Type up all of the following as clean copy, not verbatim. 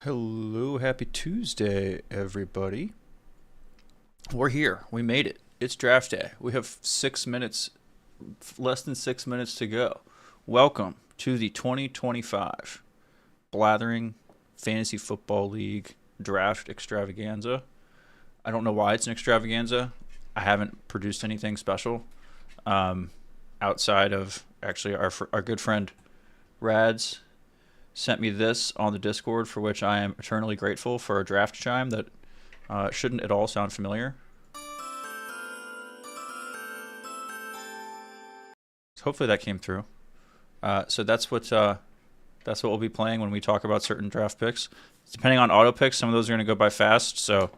Hello, happy Tuesday, everybody. We're here. We made it. It's draft day. We have 6 minutes, less than 6 minutes to go. Welcome to the 2025 Blathering Fantasy Football League Draft Extravaganza. I don't know why it's an extravaganza. I haven't produced anything special outside of actually our good friend Rads sent me this on the Discord, for which I am eternally grateful, for a draft chime that shouldn't at all sound familiar. So hopefully that came through. So that's what we'll be playing when we talk about certain draft picks. Depending on auto picks, some of those are going to go by fast. So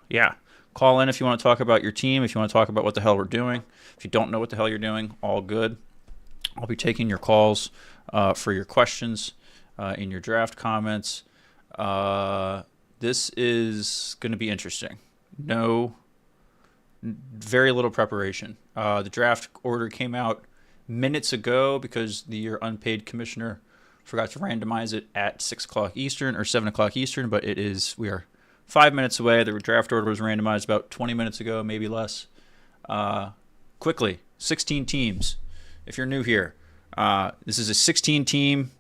yeah, call in if you want to talk about your team, if you want to talk about what the hell we're doing. If you don't know what the hell you're doing, all good. I'll be taking your calls for your questions in your draft comments. This is going to be interesting. Very little preparation. The draft order came out minutes ago because your unpaid commissioner forgot to randomize it at 6 o'clock Eastern or 7 o'clock Eastern, but we are 5 minutes away. The draft order was randomized about 20 minutes ago, maybe less. Quickly, 16 teams. If you're new here, this is a 16-team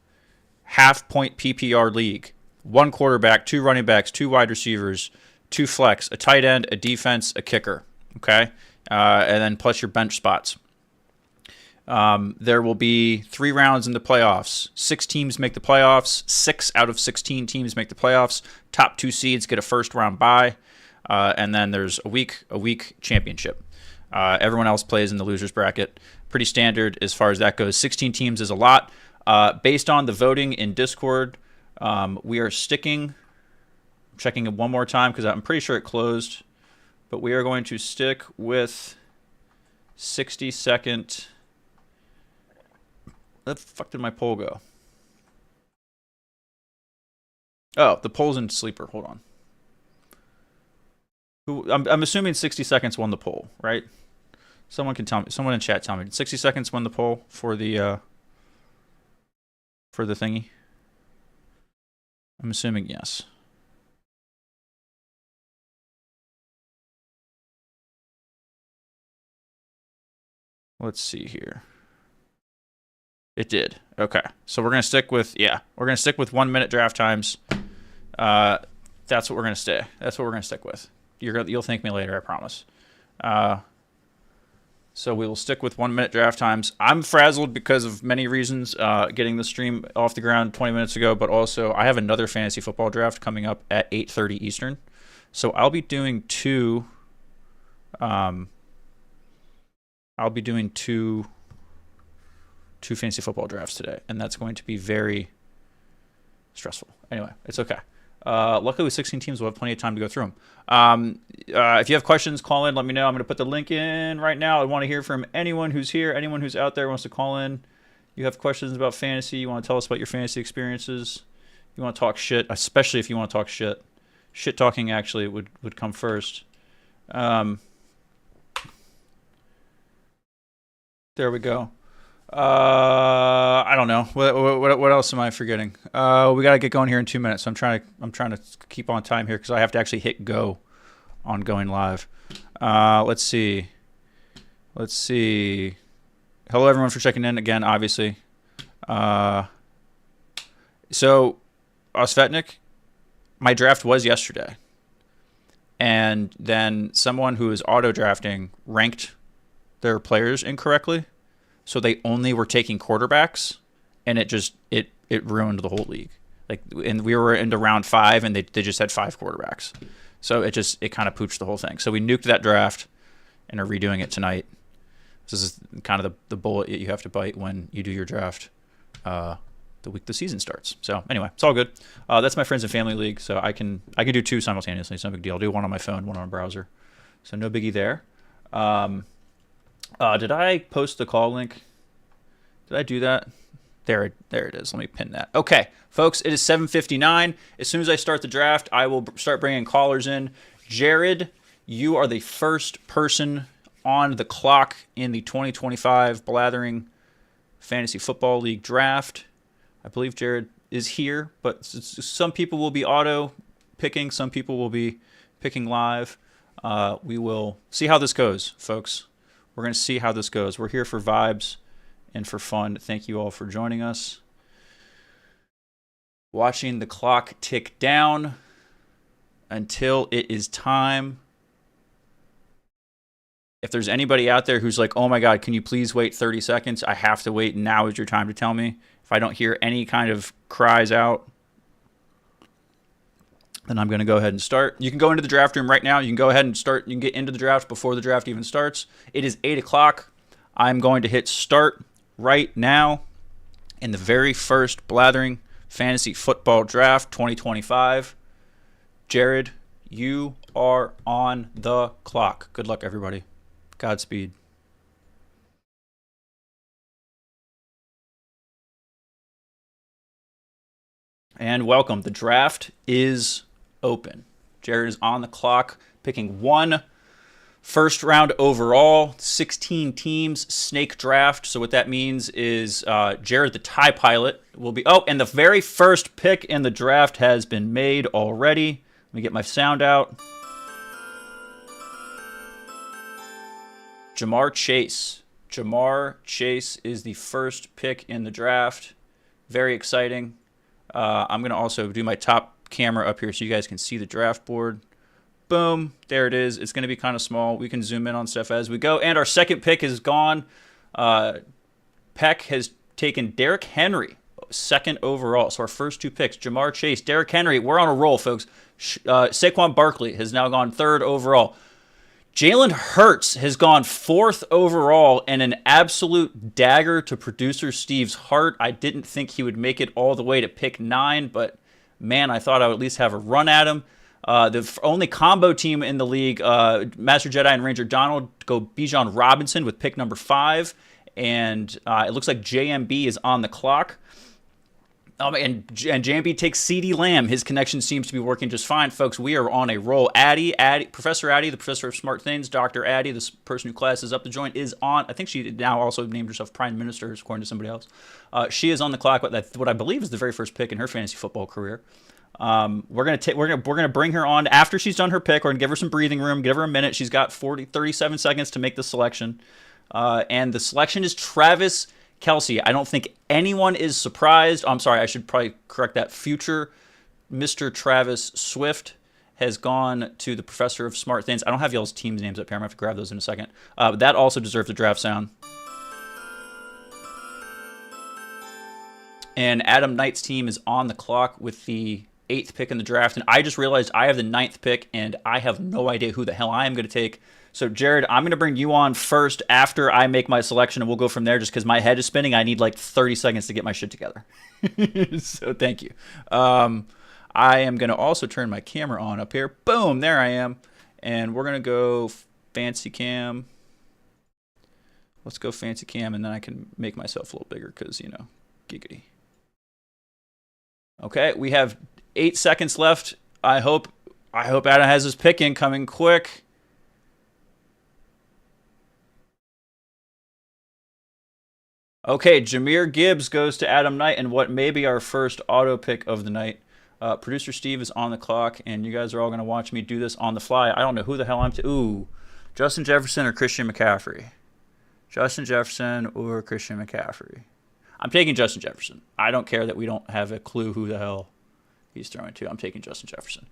half-point PPR league. 1 quarterback, 2 running backs, 2 wide receivers, 2 flex, a tight end, a defense, a kicker. Okay, and then plus your bench spots. There will be 3 rounds in the playoffs. 6 teams make the playoffs. 6 out of 16 teams make the playoffs. Top 2 seeds get a first-round bye, and then there's a week championship. Everyone else plays in the losers bracket. Pretty standard as far as that goes. 16 teams is a lot. Based on the voting in Discord, we are checking it one more time because I'm pretty sure it closed, but we are going to stick with 60-second. Where the fuck did my poll go? Oh, the poll's in sleeper. Hold on. I'm assuming 60 seconds won the poll, right? Someone can tell me. Someone in chat tell me. Did 60 seconds win the poll for the thingy? I'm assuming yes. Let's see here. It did. Okay. So we're going to stick with 1 minute draft times. That's what we're going to stay. That's what we're going to stick with. You'll thank me later, I promise. So we will stick with 1 minute draft times. I'm frazzled because of many reasons, getting the stream off the ground 20 minutes ago, but also I have another fantasy football draft coming up at 8:30 Eastern. So I'll be doing two fantasy football drafts today, and that's going to be very stressful. Anyway, it's okay. Luckily, with 16 teams, we'll have plenty of time to go through them. If you have questions, call in. Let me know. I'm going to put the link in right now. I want to hear from anyone who's here, anyone who's out there wants to call in. You have questions about fantasy. You want to tell us about your fantasy experiences. You want to talk shit, especially if you want to talk shit. Shit talking actually would come first. There we go. I don't know. What else am I forgetting? We gotta get going here in 2 minutes. So I'm trying to keep on time here because I have to actually hit go on going live. Let's see. Hello everyone for checking in again. Obviously. So Osvetnik, my draft was yesterday, and then someone who is auto drafting ranked their players incorrectly. So they only were taking quarterbacks, and it ruined the whole league. And we were into round 5, and they just had 5 quarterbacks. So it kind of pooched the whole thing. So we nuked that draft and are redoing it tonight. This is kind of the bullet you have to bite when you do your draft the week the season starts. So anyway, it's all good. That's my friends and family league, so I can do 2 simultaneously. It's no big deal. I'll do one on my phone, one on a browser. So no biggie there. Did I post the call link? Did I do that? There it is. Let me pin that. Okay, folks, it is 7:59. As soon as I start the draft, I will start bringing callers in. Jared, you are the first person on the clock in the 2025 Blathering Fantasy Football League draft. I believe Jared is here, but some people will be auto picking, some people will be picking live. We will see how this goes, folks. We're going to see how this goes. We're here for vibes and for fun. Thank you all for joining us. Watching the clock tick down until it is time. If there's anybody out there who's like, oh my God, can you please wait 30 seconds? I have to wait. Now is your time to tell me. If I don't hear any kind of cries out, then I'm going to go ahead and start. You can go into the draft room right now. You can go ahead and start. You can get into the draft before the draft even starts. It is 8 o'clock. I'm going to hit start right now in the very first Blathering Fantasy Football Draft 2025. Jared, you are on the clock. Good luck, everybody. Godspeed. And welcome. The draft is open. Jared is on the clock, picking one first round overall, 16 teams, snake draft. So what that means is Jared, the tie pilot, will be... Oh, and the very first pick in the draft has been made already. Let me get my sound out. Jamar Chase. Jamar Chase is the first pick in the draft. Very exciting. I'm going to also do my top camera up here so you guys can see the draft board. Boom. There it is. It's going to be kind of small. We can zoom in on stuff as we go. And our second pick is gone. Peck has taken Derrick Henry, second overall. So our first two picks, Jamar Chase, Derrick Henry. We're on a roll, folks. Saquon Barkley has now gone third overall. Jalen Hurts has gone fourth overall, and an absolute dagger to producer Steve's heart. I didn't think he would make it all the way to pick 9, but man, I thought I would at least have a run at him. The only combo team in the league, Master Jedi and Ranger Donald, go Bijan Robinson with pick number 5, and it looks like JMB is on the clock. And JMB takes CeeDee Lamb. His connection seems to be working just fine. Folks, we are on a roll. Professor Addie, the professor of smart things, Dr. Addie, this person who classes up the joint, is on. I think she now also named herself Prime Minister, according to somebody else. She is on the clock with what I believe is the very first pick in her fantasy football career. We're gonna bring her on after she's done her pick. We're gonna give her some breathing room, give her a minute. She's got 37 seconds to make the selection. And the selection is Travis Kelce. I don't think anyone is surprised. I'm sorry, I should probably correct that. Future Mr. Travis Swift has gone to the Professor of Smart Things. I don't have y'all's team's names up here. I'm going to have to grab those in a second. But that also deserves a draft sound. And Adam Knight's team is on the clock with the 8th pick in the draft. And I just realized I have the 9th pick, and I have no idea who the hell I am going to take. So, Jared, I'm going to bring you on first after I make my selection, and we'll go from there just because my head is spinning. I need like 30 seconds to get my shit together. So, thank you. I am going to also turn my camera on up here. Boom, there I am. And we're going to go fancy cam. Let's go fancy cam, and then I can make myself a little bigger because, you know, giggity. Okay, we have 8 seconds left. I hope Adam has his pick in coming quick. Okay, Jahmyr Gibbs goes to Adam Knight, and what may be our first auto pick of the night. Producer Steve is on the clock, and you guys are all going to watch me do this on the fly. I don't know who the hell I'm to. Ooh, Justin Jefferson or Christian McCaffrey? Justin Jefferson or Christian McCaffrey? I'm taking Justin Jefferson. I don't care that we don't have a clue who the hell he's throwing to. I'm taking Justin Jefferson.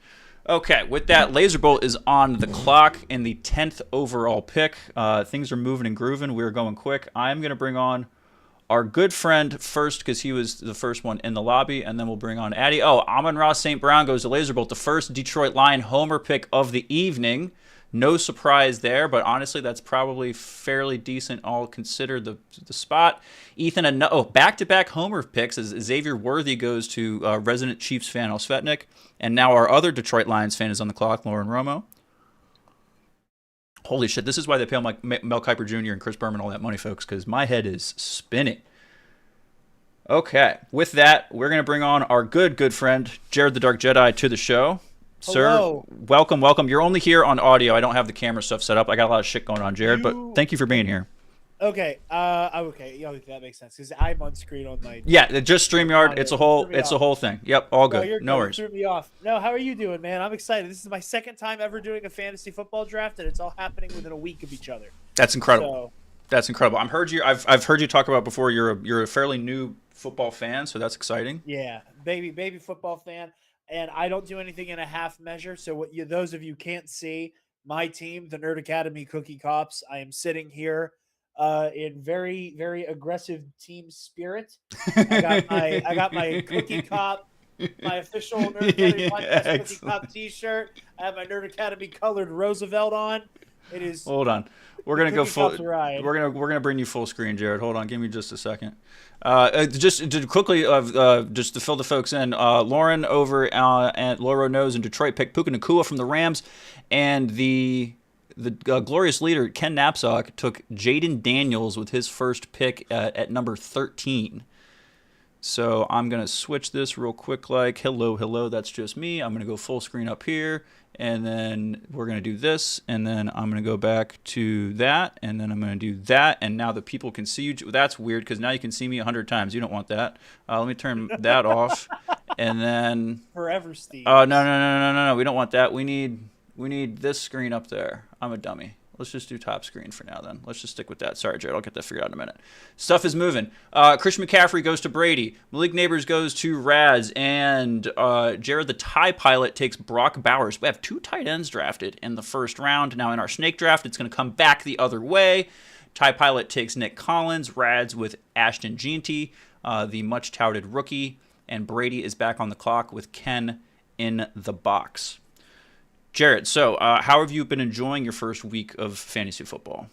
Okay, with that, Laserbolt is on the clock in the 10th overall pick. Things are moving and grooving. We're going quick. I'm going to bring on our good friend first because he was the first one in the lobby, and then we'll bring on Addy. Oh, Amon-Ra St. Brown goes to Laserbolt, the first Detroit Lion homer pick of the evening. No surprise there, but honestly, that's probably fairly decent, all considered the spot. Ethan, back-to-back homer picks as Xavier Worthy goes to resident Chiefs fan Svetnik, and now our other Detroit Lions fan is on the clock, Lauren Romo. Holy shit, this is why they pay Mel Kiper Jr. and Chris Berman all that money, folks, because my head is spinning. Okay, with that, we're going to bring on our good friend, Jared the Dark Jedi, to the show. Hello. Sir, welcome. You're only here on audio. I don't have the camera stuff set up. I got a lot of shit going on, Jared, but thank you for being here. Okay. Okay. Yeah, that makes sense because I'm on screen on my Yeah, just StreamYard. monitor. It threw me It's a off. whole thing. Yep, all No, good. you're No good. It worries. threw me off. No, how are you doing, man? I'm excited. This is my second time ever doing a fantasy football draft, and it's all happening within a week of each other. That's incredible. So That's incredible. I've heard you talk about before. You're a fairly new football fan, so that's exciting. yeah, baby football fan, and I don't do anything in a half measure. So what you those of you can't see, my team, the Nerd Academy Cookie Cops, I am sitting here in very aggressive team spirit. I got my Cookie Cop, my official Nerd Academy podcast Cookie Cop Excellent. T-shirt. I have my Nerd Academy colored Roosevelt on. It is Hold on. We're the gonna go Cookie full. Cops ride. We're gonna bring you full screen, Jared. Hold on. Give me just a second. Just to quickly, just to fill the folks in, Lauren over at Laura Knows in Detroit picked Puka Nakua from the Rams, and the glorious leader Ken Knapsack took Jaden Daniels with his first pick at number 13. So I'm going to switch this real quick like, hello, that's just me. I'm going to go full screen up here, and then we're going to do this, and then I'm going to go back to that, and then I'm going to do that, and now the people can see you. That's weird because now you can see me 100 times. You don't want that. Let me turn that off, and then Forever oh Steves. no, we don't want that. We need this screen up there. I'm a dummy. Let's just do top screen for now then. Let's just stick with that. Sorry, Jared. I'll get that figured out in a minute. Stuff is moving. Christian McCaffrey goes to Brady. Malik Neighbors goes to Rads. And Jared, the tie pilot, takes Brock Bowers. We have 2 tight ends drafted in the first round. Now in our snake draft, it's going to come back the other way. Tie pilot takes Nick Collins. Rads with Ashton Jeanty, the much touted rookie. And Brady is back on the clock with Ken in the box. Jarrett, so how have you been enjoying your first week of fantasy football?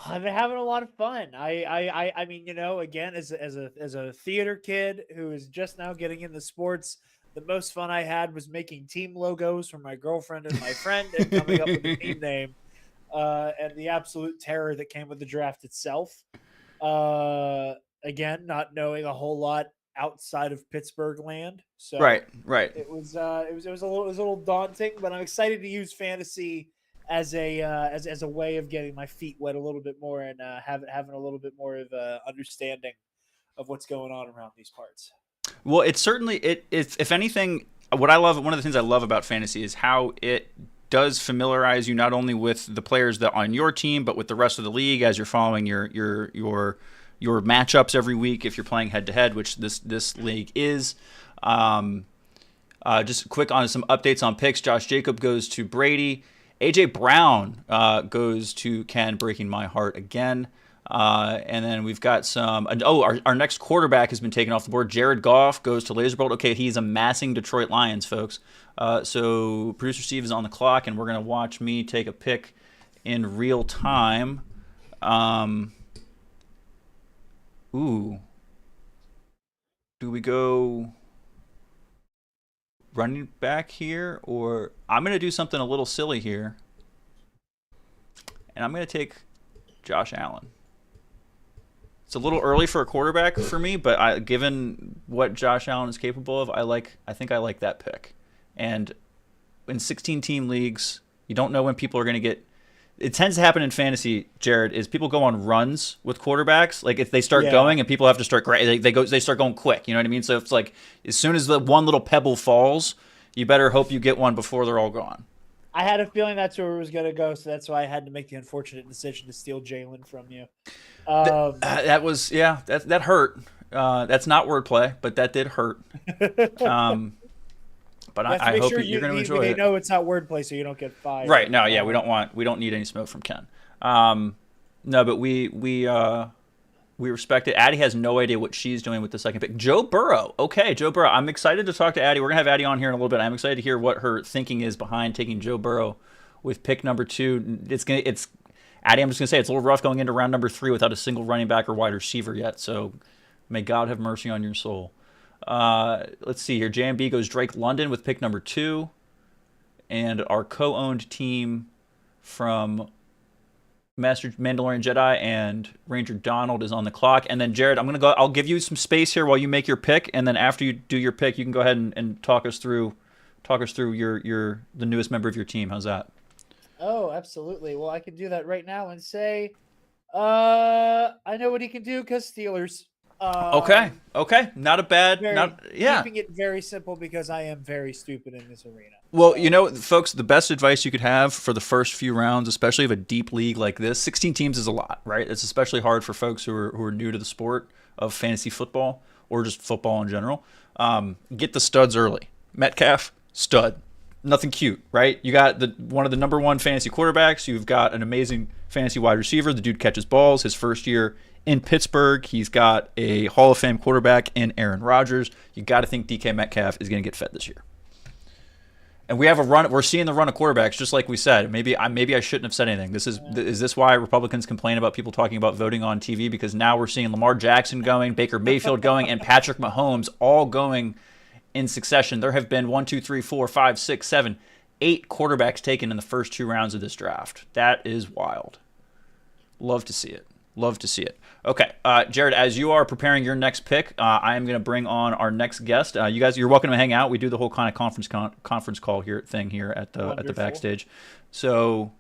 I've been having a lot of fun. I mean, again, as a theater kid who is just now getting into sports, the most fun I had was making team logos for my girlfriend and my friend, and coming up with a team name, and the absolute terror that came with the draft itself. Uh, Again, not knowing a whole lot outside of Pittsburgh land, so Right, right. it was a little daunting, but I'm excited to use fantasy as a way of getting my feet wet a little bit more and having a little bit more of a understanding of what's going on around these parts. Well, it's certainly if anything, what I love, one of the things I love about fantasy is how it does familiarize you not only with the players that are on your team, but with the rest of the league as you're following your matchups every week if you're playing head to head, which this league is. Um, just quick on some updates on picks. Josh Jacob goes to Brady. AJ Brown goes to Ken, breaking my heart again. And then we've got some. Our next quarterback has been taken off the board. Jared Goff goes to Laserbolt. Okay, he's amassing Detroit Lions, folks. So producer Steve is on the clock, and we're gonna watch me take a pick in real time. Um, ooh, do we go running back here, or I'm gonna do something a little silly here, and I'm gonna take Josh Allen. It's a little early for a quarterback for me, but given what Josh Allen is capable of, I think I like that pick. And in 16 team leagues, you don't know when people are going to get. It tends to happen in fantasy, Jared, is people go on runs with quarterbacks. Like if they start Yeah, going and people have to start, they start going quick. You know what I mean? So it's like as soon as the one little pebble falls, you better hope you get one before they're all gone. I had a feeling that's where it was going to go, so that's why I had to make the unfortunate decision to steal Jalen from you. That was that hurt. That's not wordplay, but that did hurt. Um, but You have to I make hope sure you're going to enjoy they it. know it's not wordplay, so you don't get fired. Right? No, yeah, we don't need any smoke from Ken. No, but we respect it. Addie has no idea what she's doing with the second pick. Joe Burrow. Okay, Joe Burrow. I'm excited to talk to Addie. We're gonna have Addie on here in a little bit. I'm excited to hear what her thinking is behind taking Joe Burrow with pick number 2. It's Addie. I'm just gonna say it's a little rough going into round number 3 without a single running back or wide receiver yet. So may God have mercy on your soul. Let's see here. JMB goes Drake London with pick number 2, and our co-owned team from Master Mandalorian Jedi and Ranger Donald is on the clock. And then Jared, I'm gonna go. I'll give you some space here while you make your pick, and then after you do your pick, you can go ahead and talk us through your the newest member of your team. How's that? Oh, absolutely. Well, I can do that right now and say, I know what he can do because Steelers. Okay, okay, not a bad, Very not yeah. keeping it very simple because I am very stupid in this arena. Well, So folks, the best advice you could have for the first few rounds, especially of a deep league like this, 16 teams is a lot, right? It's especially hard for folks who are new to the sport of fantasy football or just football in general. Get the studs early. Metcalf, stud. Nothing cute, right? You got one of the number one fantasy quarterbacks. You've got an amazing fantasy wide receiver. The dude catches balls. His first year in Pittsburgh, he's got a Hall of Fame quarterback in Aaron Rodgers. You got to think DK Metcalf is going to get fed this year. And we have a run. We're seeing the run of quarterbacks, just like we said. Maybe I shouldn't have said anything. Is this why Republicans complain about people talking about voting on TV? Because now we're seeing Lamar Jackson going, Baker Mayfield going, and Patrick Mahomes all going in succession. There have been 1, 2, 3, 4, 5, 6, 7, 8 quarterbacks taken in the first 2 rounds of this draft. That is wild. Love to see it. Love to see it. Okay, Jared, as you are preparing your next pick, I am going to bring on our next guest. You guys, you're welcome to hang out. We do the whole kind of conference call here at the backstage. So,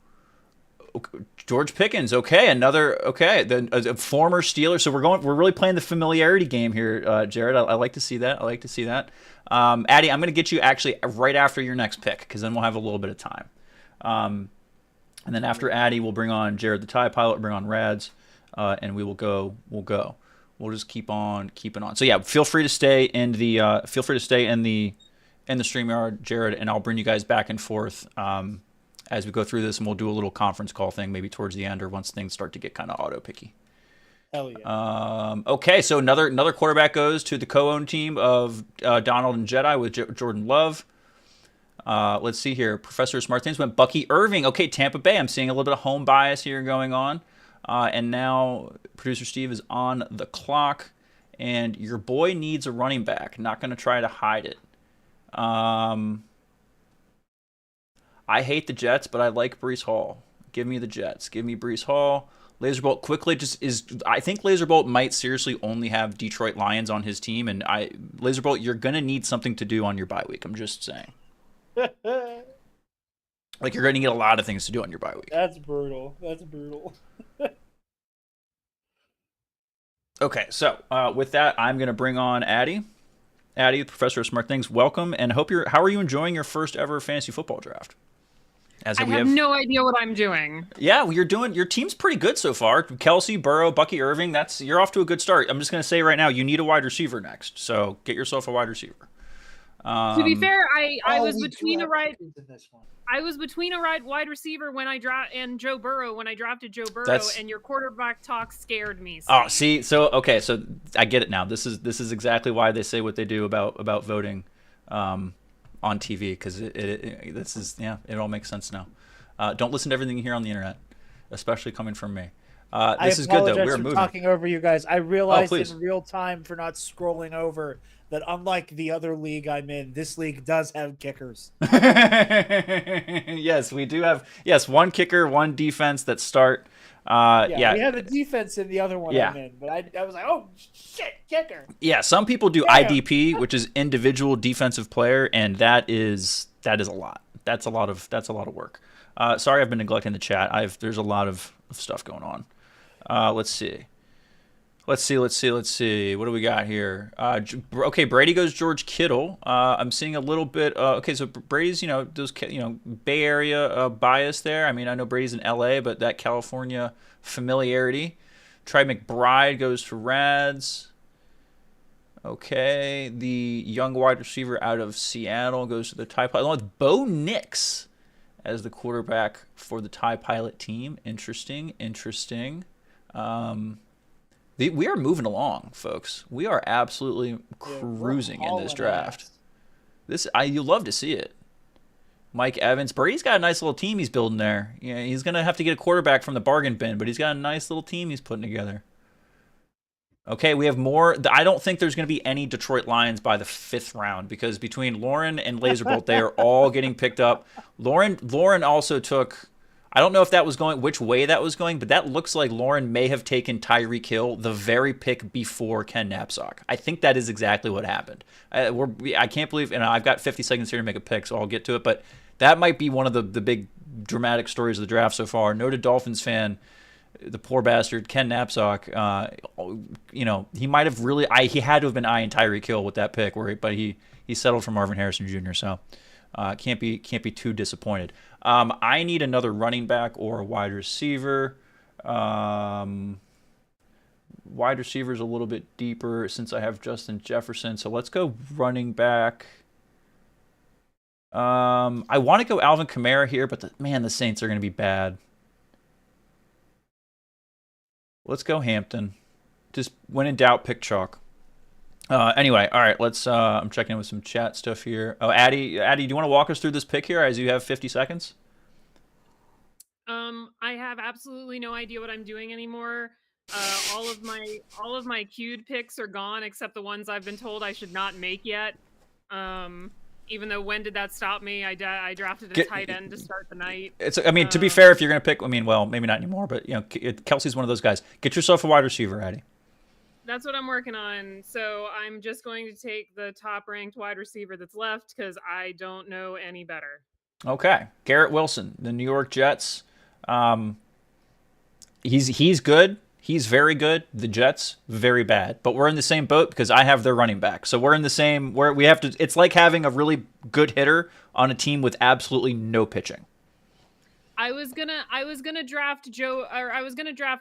George Pickens, the former Steeler. So we're really playing the familiarity game here, Jared. I like to see that. Addy, I'm going to get you actually right after your next pick because then we'll have a little bit of time. And then after Addy, we'll bring on Jared the Tie Pilot, bring on Rads. And we will go. We'll just keep on keeping on. So yeah, feel free to stay in the StreamYard, Jared, and I'll bring you guys back and forth as we go through this, and we'll do a little conference call thing maybe towards the end or once things start to get kind of auto picky. hell yeah. Okay, so another quarterback goes to the co-owned team of Donald and Jedi with Jordan Love. Let's see here. Professor of Smart Things went Bucky Irving. Okay, Tampa Bay. I'm seeing a little bit of home bias here going on. And now producer Steve is on the clock, and your boy needs a running back. Not going to try to hide it. I hate the Jets, but I like Breece Hall. Give me the Jets. Give me Breece Hall. Laserbolt quickly I think Laserbolt might seriously only have Detroit Lions on his team, and Laserbolt, you're going to need something to do on your bye week. I'm just saying. Like, you're going to get a lot of things to do on your bye week. That's brutal. Okay, so with that, I'm going to bring on Addy. Addy, Professor of Smart Things, welcome, and how are you enjoying your first ever fantasy football draft? I have no idea what I'm doing. Yeah, well, your team's pretty good so far. Kelsey, Burrow, Bucky Irving, you're off to a good start. I'm just going to say right now, you need a wide receiver next, so get yourself a wide receiver. To be fair, I was between a wide receiver when and Joe Burrow when I drafted Joe Burrow, and your quarterback talk scared me. Steve. Oh, see, so I get it now. This is exactly why they say what they do about voting on TV, because it all makes sense now. Don't listen to everything you hear on the internet, especially coming from me. This is good though. We're moving. Talking over you guys. I realized in real time for not scrolling over that unlike the other league I'm in, this league does have kickers. Yes, we do have. Yes, one kicker, one defense that start. We have a defense in the other one I'm in, but I was like, oh shit, kicker. Yeah, some people do IDP, which is individual defensive player, and that is a lot. That's a lot of work. Sorry, I've been neglecting the chat. There's a lot of stuff going on. Let's see. What do we got here? Okay, Brady goes George Kittle. I'm seeing a little bit. Okay, so Brady's, those, Bay Area bias there. I mean, I know Brady's in LA, but that California familiarity. Trey McBride goes to Rads. Okay, the young wide receiver out of Seattle goes to the Tie Pilot, along with Bo Nix as the quarterback for the Tie Pilot team. Interesting. We are moving along, folks. We are absolutely cruising in this draft. You love to see it. Mike Evans, Brady's got a nice little team he's building there. Yeah, he's gonna have to get a quarterback from the bargain bin, but he's got a nice little team he's putting together. Okay, we have more. I don't think there's going to be any Detroit Lions by the 5th round because between Lauren and Laserbolt, they are all getting picked up. Lauren also took. I don't know if that was which way that was going, but that looks like Lauren may have taken Tyreek Hill the very pick before Ken Knapsack. I think that is exactly what happened. I can't believe, and I've got 50 seconds here to make a pick, so I'll get to it, but that might be one of the big dramatic stories of the draft so far. Noted Dolphins fan the poor bastard Ken Knapsack, he might have really he had to have been eyeing Tyreek Hill with that pick, but he settled for Marvin Harrison Jr. So can't be too disappointed. I need another running back or a wide receiver. Wide receiver is a little bit deeper since I have Justin Jefferson. So let's go running back. I want to go Alvin Kamara here, but the Saints are going to be bad. Let's go Hampton. Just when in doubt, pick chalk. Anyway, all right. Let's. I'm checking in with some chat stuff here. Oh, Addy, do you want to walk us through this pick here, as you have 50 seconds? I have absolutely no idea what I'm doing anymore. All of my queued picks are gone, except the ones I've been told I should not make yet. Even though, when did that stop me? I drafted a tight end to start the night. To be fair, if you're going to pick, well, maybe not anymore, but Kelsey's one of those guys. Get yourself a wide receiver, Addy. That's what I'm working on. So I'm just going to take the top-ranked wide receiver that's left because I don't know any better. Okay, Garrett Wilson, the New York Jets. He's good. He's very good. The Jets, very bad. But we're in the same boat because I have their running back. So we're in the same where we have to. It's like having a really good hitter on a team with absolutely no pitching. I was gonna draft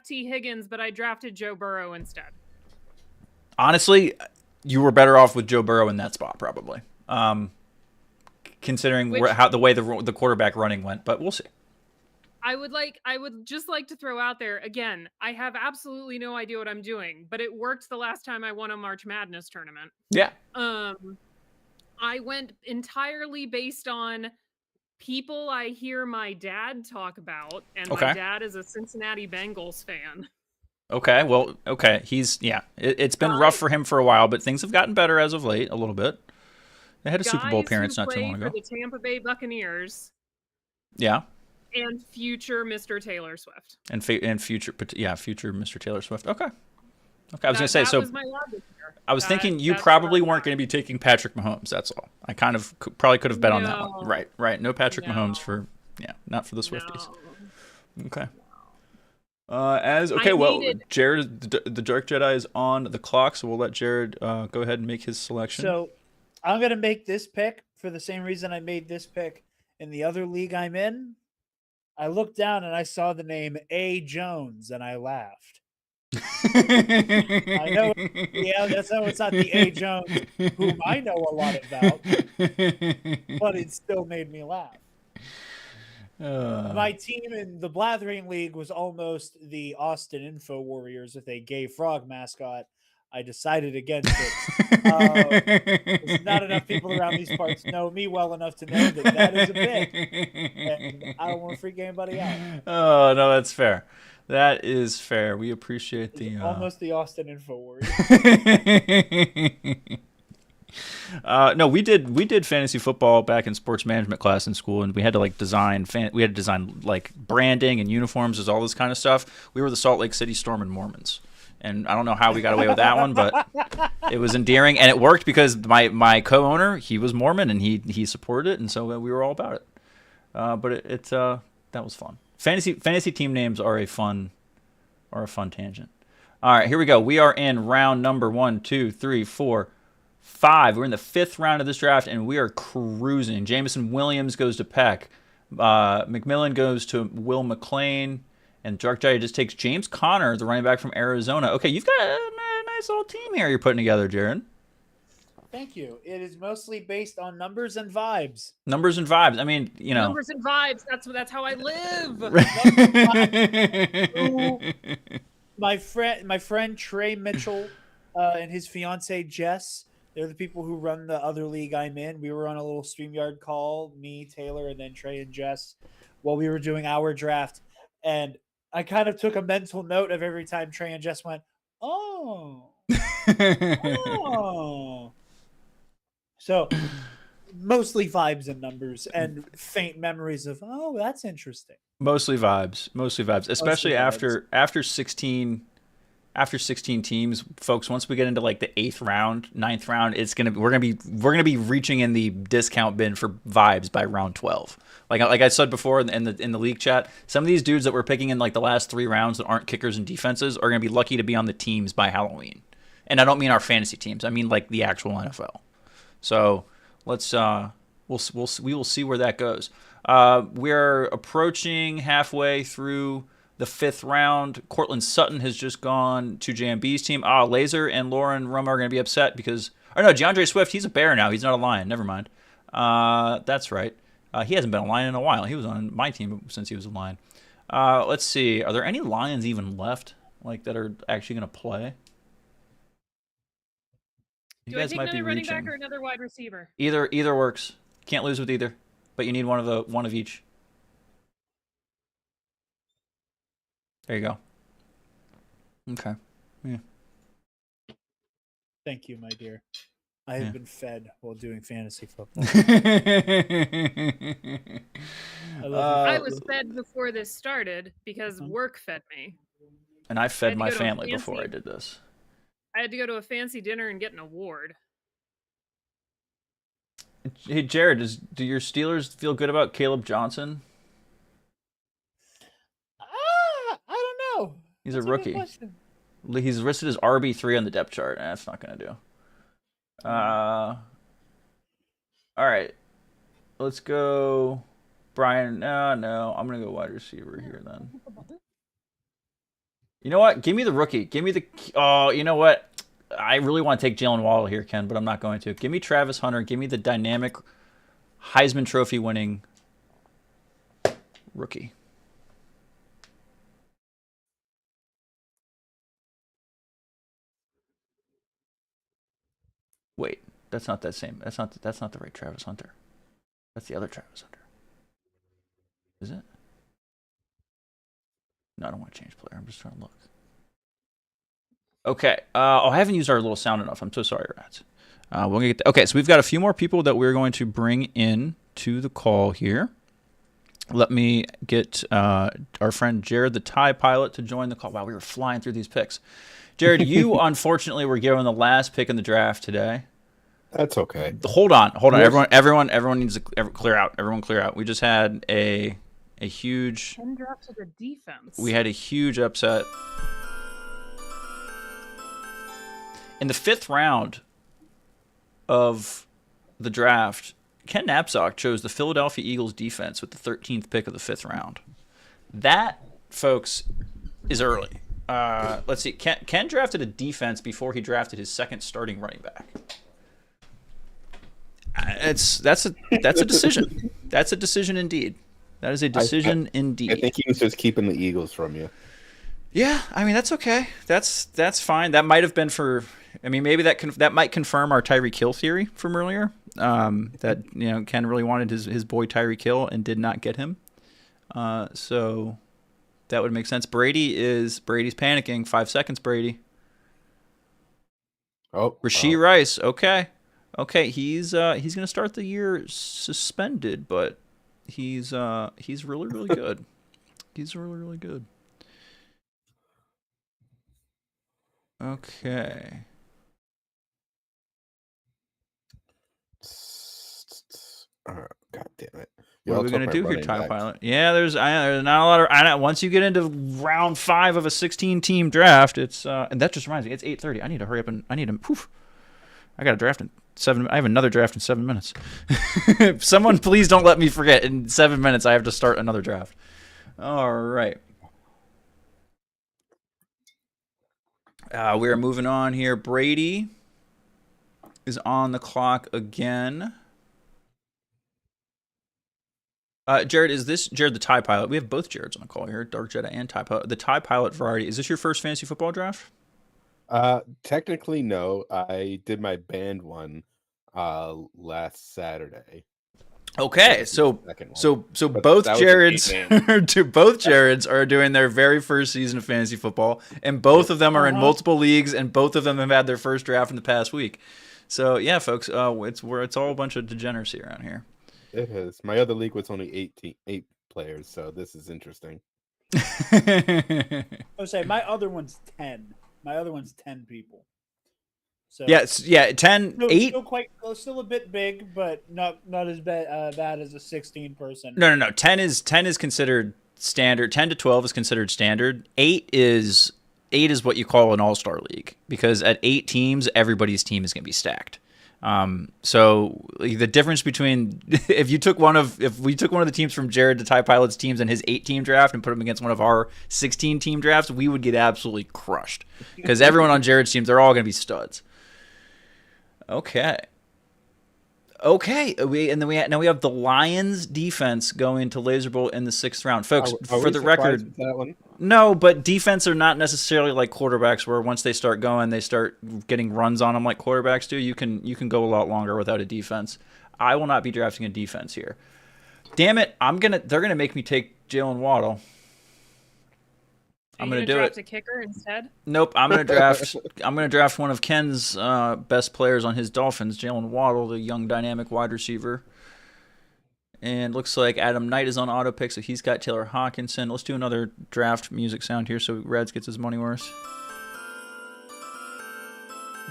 T. Higgins, but I drafted Joe Burrow instead. Honestly, you were better off with Joe Burrow in that spot, probably. Considering the way the quarterback running went, but we'll see. I would just like to throw out there again. I have absolutely no idea what I'm doing, but it worked the last time I won a March Madness tournament. Yeah. I went entirely based on people I hear my dad talk about, and my dad is a Cincinnati Bengals fan. Okay, well, it's been rough for him for a while, but things have gotten better as of late, a little bit. They had a Super Bowl appearance not too long ago. For the Tampa Bay Buccaneers. Yeah. And future Mr. Taylor Swift. And future Mr. Taylor Swift. Okay. I was going to say, so was my logic here. I was thinking you probably weren't going to be taking Patrick Mahomes. That's all. I kind of probably could have bet on that one. Right. No Patrick Mahomes not for the Swifties. No. Okay. Jared, the Dark Jedi is on the clock, so we'll let Jared go ahead and make his selection. So I'm going to make this pick for the same reason I made this pick in the other league I'm in. I looked down and I saw the name A. Jones and I laughed. I know, that's how it's not the A. Jones whom I know a lot about, but it still made me laugh. My team in the Blathering League was almost the Austin Info Warriors with a gay frog mascot. I decided against it. There's not enough people around these parts know me well enough to know that is a bit. And I don't want to freak anybody out. Oh, no, that's fair. That is fair. We appreciate almost the Austin Info Warriors. No, we did fantasy football back in sports management class in school, and we had to design branding and uniforms, as all this kind of stuff. We were the Salt Lake City Storm and Mormons. And I don't know how we got away with that one, but it was endearing, and it worked because my co-owner, he was Mormon, and he supported it, and so we were all about it. But that was fun. Fantasy team names are a fun tangent. All right, here we go. We are in round number 1, 2, 3, 4, 5. We're in the 5th round of this draft, and we are cruising. Jameson Williams goes to Peck. McMillan goes to Will McClain. And Dark Jedi just takes James Conner, the running back from Arizona. Okay, you've got a nice little team here you're putting together, Jared. Thank you. It is mostly based on numbers and vibes. Numbers and vibes. I mean, Numbers and vibes. That's how I live. My friend Trey Mitchell and his fiance Jess, they're the people who run the other league I'm in. We were on a little StreamYard call, me, Taylor, and then Trey and Jess, while we were doing our draft. And I kind of took a mental note of every time Trey and Jess went, oh. So mostly vibes and numbers and faint memories of, oh, that's interesting. Mostly vibes, especially after 16 after 16 teams, folks, once we get into like the 8th round, 9th round, we're gonna be reaching in the discount bin for vibes by round 12. Like I said before in the league chat, some of these dudes that we're picking in like the last 3 rounds that aren't kickers and defenses are gonna be lucky to be on the teams by Halloween. And I don't mean our fantasy teams. I mean like the actual NFL. So let's we will see where that goes. We're approaching halfway through the 5th round. Cortland Sutton has just gone to JMB's team. Laser and Lauren Roma are going to be upset because... Or no, DeAndre Swift, he's a Bear now. He's not a Lion. Never mind. That's right. He hasn't been a Lion in a while. He was on my team since he was a Lion. Let's see. Are there any Lions even left like that are actually going to play? Do I take another running back or another wide receiver? Either works. Can't lose with either. But you need one of each. There you go. Okay. Yeah. Thank you, my dear. I have been fed while doing fantasy football. I was fed before this started because work fed me. And I fed my family before I did this. I had to go to a fancy dinner and get an award. Hey, Jared, do your Steelers feel good about Caleb Johnson? I don't know. He's a rookie. He's listed as RB3 on the depth chart. That's not going to do. All right. Let's go Brian. No. I'm going to go wide receiver here then. You know what? Give me the rookie. Give me the... Oh, you know what? I really want to take Jalen Waddle here, Ken, but I'm not going to. Give me Travis Hunter. Give me the dynamic Heisman Trophy winning rookie. Wait, that's not that same. That's not the right Travis Hunter. That's the other Travis Hunter. Is it? No, I don't want to change player. I'm just trying to look. Okay. I haven't used our little sound enough. I'm so sorry, rats. We'll get okay, so we've got a few more people that we're going to bring in to the call here. Let me get our friend Jared, the TIE pilot, to join the call. Wow, we were flying through these picks. Jared, you unfortunately were given the last pick in the draft today. That's okay. Hold on. Everyone needs to clear out. Everyone clear out. We just had a huge... 10 drops to the defense. We had a huge upset. In the 5th round of the draft, Ken Knapsack chose the Philadelphia Eagles defense with the 13th pick of the 5th round. That, folks, is early. Let's see. Ken drafted a defense before he drafted his second starting running back. That's a decision. That's a decision indeed. That is a decision indeed. I think he was just keeping the Eagles from you. Yeah, I mean that's okay. That's fine. That might have been for. I mean, maybe that might confirm our Tyreek Hill theory from earlier. That Ken really wanted his boy Tyreek Hill and did not get him. So that would make sense. Brady's panicking. 5 seconds, Brady. Rashee Rice. Okay. He's gonna start the year suspended, but he's really really good. He's really really good. Okay. God damn it. What are we going to do here, TIE Pilot? Yeah, there's not a lot of... once you get into round 5 of a 16-team draft, it's... and that just reminds me, it's 8:30. I need to hurry up and... I got a draft in 7... I have another draft in 7 minutes. Someone please don't let me forget. In 7 minutes, I have to start another draft. All right. We are moving on here. Brady is on the clock again. Jared, is this Jared the TIE Pilot? We have both Jareds on the call here, Dark Jedi and TIE Pilot. The TIE Pilot variety. Is this your first fantasy football draft? Technically, no. I did my band one last Saturday. Okay, so both Jareds are doing their very first season of fantasy football, and both of them are in multiple leagues, and both of them have had their first draft in the past week. So yeah, folks, it's all a bunch of degeneracy around here. It is. My other league was only 8 players, so this is interesting. I would say my other one's 10. My other one's 10 people. So Yeah, 10, 8. still a bit big, but not as bad as a 16 person. No. 10 is considered standard. 10 to 12 is considered standard. 8 is what you call an all-star league, because at 8 teams, everybody's team is going to be stacked. So the difference between if we took one of the teams from Jared to Ty Pilot's teams and his 8-team draft and put them against one of our 16-team drafts, we would get absolutely crushed, because everyone on Jared's teams, they're all going to be studs. Okay. Now we have the Lions defense going to Laser Bowl in the 6th round, folks. Are for we the surprised record, with that one? no, but defense are not necessarily like quarterbacks, where once they start going, they start getting runs on them like quarterbacks do. You can go a lot longer without a defense. I will not be drafting a defense here. Damn it! They're gonna make me take Jalen Waddle. I'm gonna do draft it. a kicker instead. Nope, I'm gonna draft one of Ken's best players on his Dolphins, Jalen Waddle, the young dynamic wide receiver. And looks like Adam Knight is on auto pick, so he's got Taylor Hawkinson. Let's do another draft music sound here so Reds gets his money worth.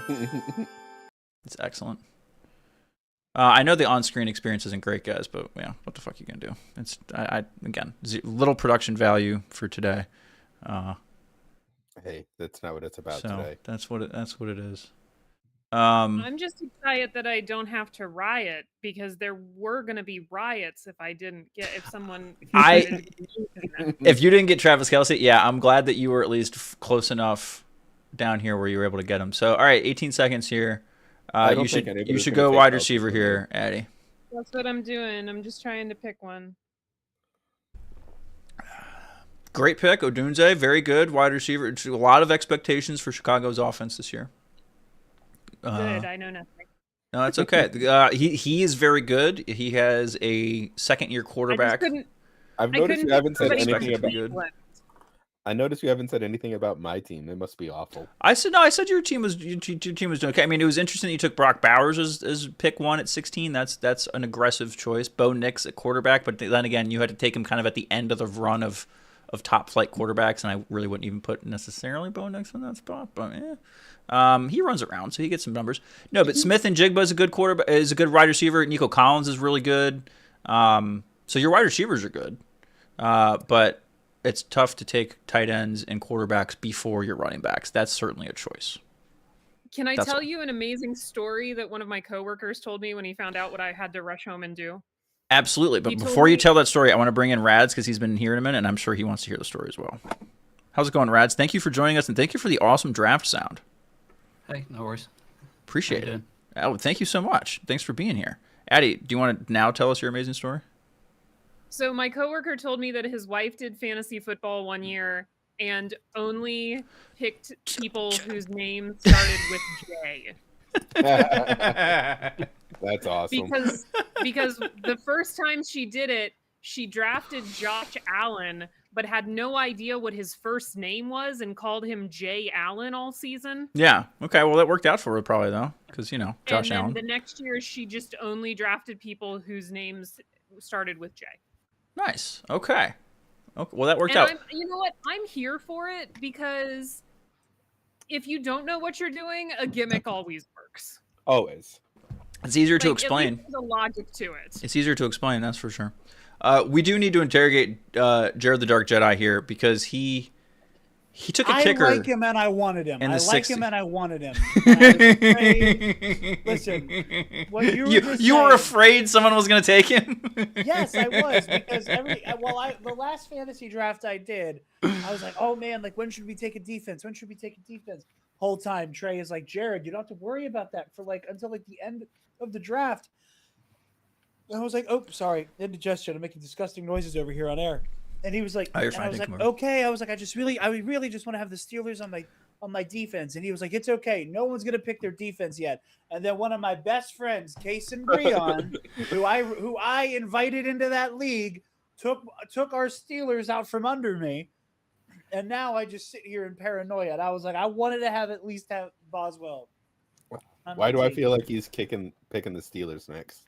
It's excellent. I know the on-screen experience isn't great, guys, but yeah, what the fuck are you gonna do? It's again, little production value for today. Hey, that's not what it's about So today. that's what it is. I'm just excited that I don't have to riot, because there were going to be riots if someone. If you didn't get Travis Kelce, yeah, I'm glad that you were at least close enough down here where you were able to get him. So, all right, 18 seconds here. You should go wide receiver here, Addy. That's what I'm doing. I'm just trying to pick one. Great pick, Odunze. Very good wide receiver. A lot of expectations for Chicago's offense this year. Good. I know nothing. No, that's okay. He is very good. He has a second-year quarterback. I've noticed you haven't said anything about. Good. I noticed you haven't said anything about my team. It must be awful. I said your team was doing okay. I mean, it was interesting that you took Brock Bowers as pick 1 at 16. That's an aggressive choice. Bo Nix at quarterback, but then again, you had to take him kind of at the end of the run of top flight quarterbacks, and I really wouldn't even put necessarily Bo Nix in that spot. But he runs around, so he gets some numbers. No, but Smith and Jigba is a good quarterback, is a good wide receiver. Nico Collins is really good. So your wide receivers are good, but it's tough to take tight ends and quarterbacks before your running backs. That's certainly a choice. Can I tell you an amazing story that one of my coworkers told me when he found out what I had to rush home and do? Absolutely. But before you tell that story, I want to bring in Rads, because he's been here in a minute, and I'm sure he wants to hear the story as well. How's it going, Rads? Thank you for joining us, and thank you for the awesome draft sound. Hey, no worries. Appreciate it. Oh, thank you so much. Thanks for being here. Addie, do you want to now tell us your amazing story? So my coworker told me that his wife did fantasy football one year and only picked people whose names started with J. That's awesome. Because the first time she did it, she drafted Josh Allen, but had no idea what his first name was and called him Jay Allen all season. Yeah. Okay. Well, that worked out for her probably, though, because, Josh Allen. And then the next year, she just only drafted people whose names started with J. Nice. Okay. Well, that worked out. You know what? I'm here for it, because if you don't know what you're doing, a gimmick always works. Always. It's easier to explain. There's a logic to it. It's easier to explain, that's for sure. We do need to interrogate Jared the Dark Jedi here, because he took a kicker. I like him and I wanted him. I like him and I wanted him. Listen, what you were afraid someone was going to take him? Yes, I was, because the last fantasy draft I did, I was like, oh man, like when should we take a defense? When should we take a defense? Whole time Trey is like, Jared, you don't have to worry about that for until the end of the draft. And I was like, oh, sorry, indigestion. I'm making disgusting noises over here on air. And he was like, oh, you're fine. I was like, okay. I was like, I really just want to have the Steelers on my defense. And he was like, it's okay. No one's gonna pick their defense yet. And then one of my best friends, Case and Breon, who I invited into that league, took our Steelers out from under me. And now I just sit here in paranoia. And I was like, I wanted to at least have Boswell. Why do I feel like he's picking the Steelers next?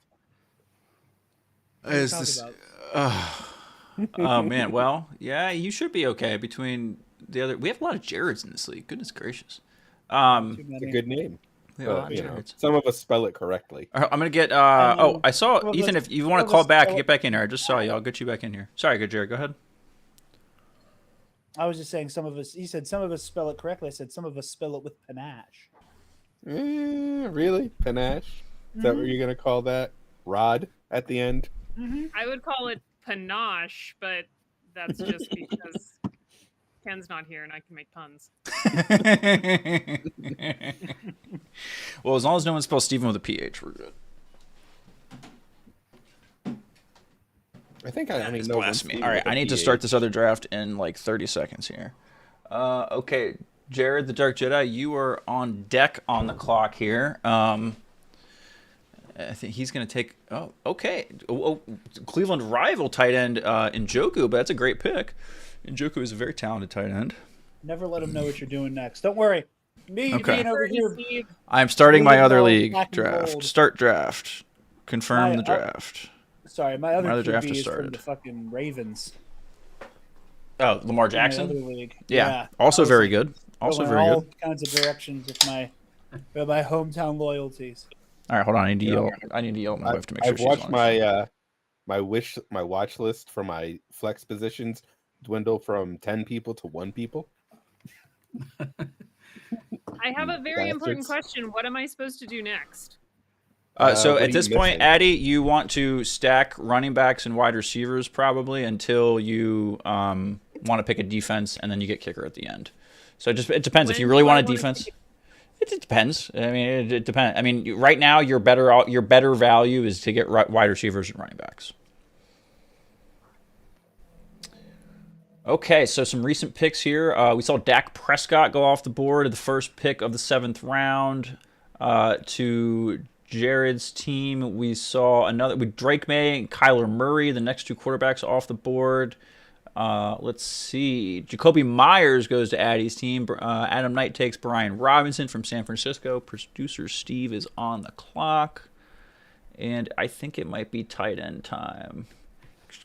Oh man, well, yeah, you should be okay between the other? We have a lot of Jareds in this league. Goodness gracious. Too It's many. a good name. We have a lot of You know, Jareds. some of us spell it correctly. All right, I'm gonna get. Oh, I saw some of Ethan. us- If you want some to of call us back, spell get back in here. I just saw you. I'll get you back in here. Sorry, good Jared. Go ahead. I was just saying some of us. You said some of us spell it correctly. I said some of us spell it with panache. Really? Panache? Is that what you're gonna call that? Rod at the end? I would call it panache, but that's just because Ken's not here and I can make puns. Well, as long as no one spells Steven with a PH, we're good. I think I only It's know one. blasphemy. Steve All right, with a I need to PH. start this other draft in like 30 seconds here. Okay, Jared, the Dark Jedi, you are on deck on the clock here. I think he's going to take. Oh, okay. Cleveland rival tight end Njoku, but that's a great pick. Njoku is a very talented tight end. Never let them know what you're doing next. Don't worry. Me Okay. being over here. Steve, I'm starting my Moving other ball league black and draft. gold. Start draft. Confirm My- the draft. Sorry, my other other draft QB has is from started. the fucking Ravens. Oh, Lamar in my Jackson. other league. Yeah. Also I was very good. Also going very all good. kinds of directions with my hometown loyalties. All right, hold on. I need to yell. I need to yell at my wife to make sure I've she's watched on. my watch list for my flex positions dwindle from 10 people to 1 people. I have a very important Bastards. question. What am I supposed to do next? So what are at this you point, missing? Addy, you want to stack running backs and wide receivers probably until you want to pick a defense, and then you get kicker at the end. So it depends. If you When really do I want a wanna defense, pick it depends. I mean, it depends. I mean, right now your better value is to get wide receivers and running backs. Okay, so some recent picks here. We saw Dak Prescott go off the board at the first pick of the 7th round. To Jared's team, we saw another with Drake May and Kyler Murray, the next 2 quarterbacks off the board. Let's see. Jacoby Myers goes to Addy's team. Adam Knight takes Brian Robinson from San Francisco. Producer Steve is on the clock. And I think it might be tight end time.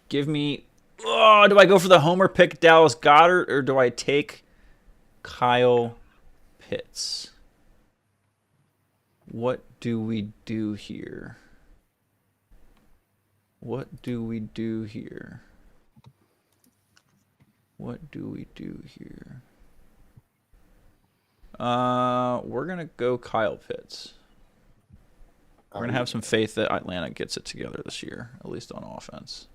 Give me... Oh, do I go for the homer pick Dallas Goedert, or do I take Kyle Pitts? What do we do here? What do we do here? What do we do here? We're going to go Kyle Pitts. We're going to have some faith that Atlanta gets it together this year, at least on offense.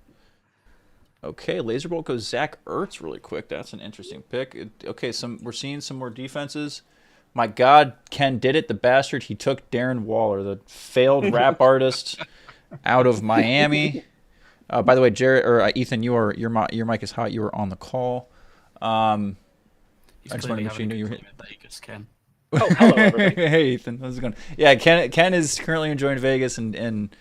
Okay, Laserbolt goes Zach Ertz really quick. That's an interesting pick. Okay, we're seeing some more defenses. My God, Ken did it, the bastard. He took Darren Waller, the failed rap artist out of Miami. By the way, Jared or Ethan, your mic is hot. You were on the call. I just wanted to make sure you knew you were. Vegas, Ken. Oh, hello, everybody. Hey, Ethan, how's it going? Yeah, Ken is currently enjoying Vegas and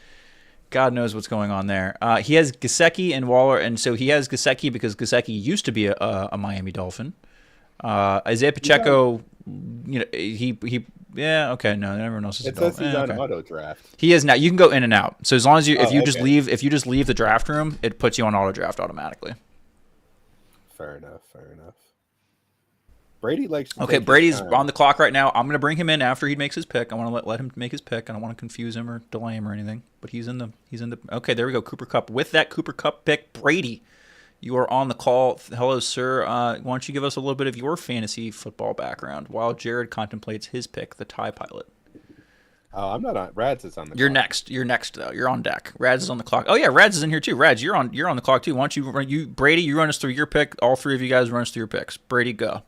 God knows what's going on there. He has Gesicki and Waller, and so he has Gesicki because Gesicki used to be a Miami Dolphin. Isaiah Pacheco, you know, he yeah, okay, no, everyone else is It a says Dolphin. he's on Okay. auto draft. He is now. You can go in and out. So as long as if you just okay. leave the draft room, it puts you on auto draft automatically. Fair enough. Brady likes to Okay, take his Brady's time. on the clock right now. I'm going to bring him in after he makes his pick. I want to let him make his pick. I don't want to confuse him or delay him or anything. But he's in the. Okay, there we go. Cooper Kupp. With that Cooper Kupp pick, Brady, you are on the call. Hello, sir. Why don't you give us a little bit of your fantasy football background while Jared contemplates his pick, the tie pilot. Oh, I'm not on. Rads is on the. You're clock. next. You're next though. You're on deck. Rads is on the clock. Oh yeah, Rads is in here too. Rads, you're on the clock too. Why don't you Brady, you run us through your pick. All 3 of you guys run us through your picks. Brady, go.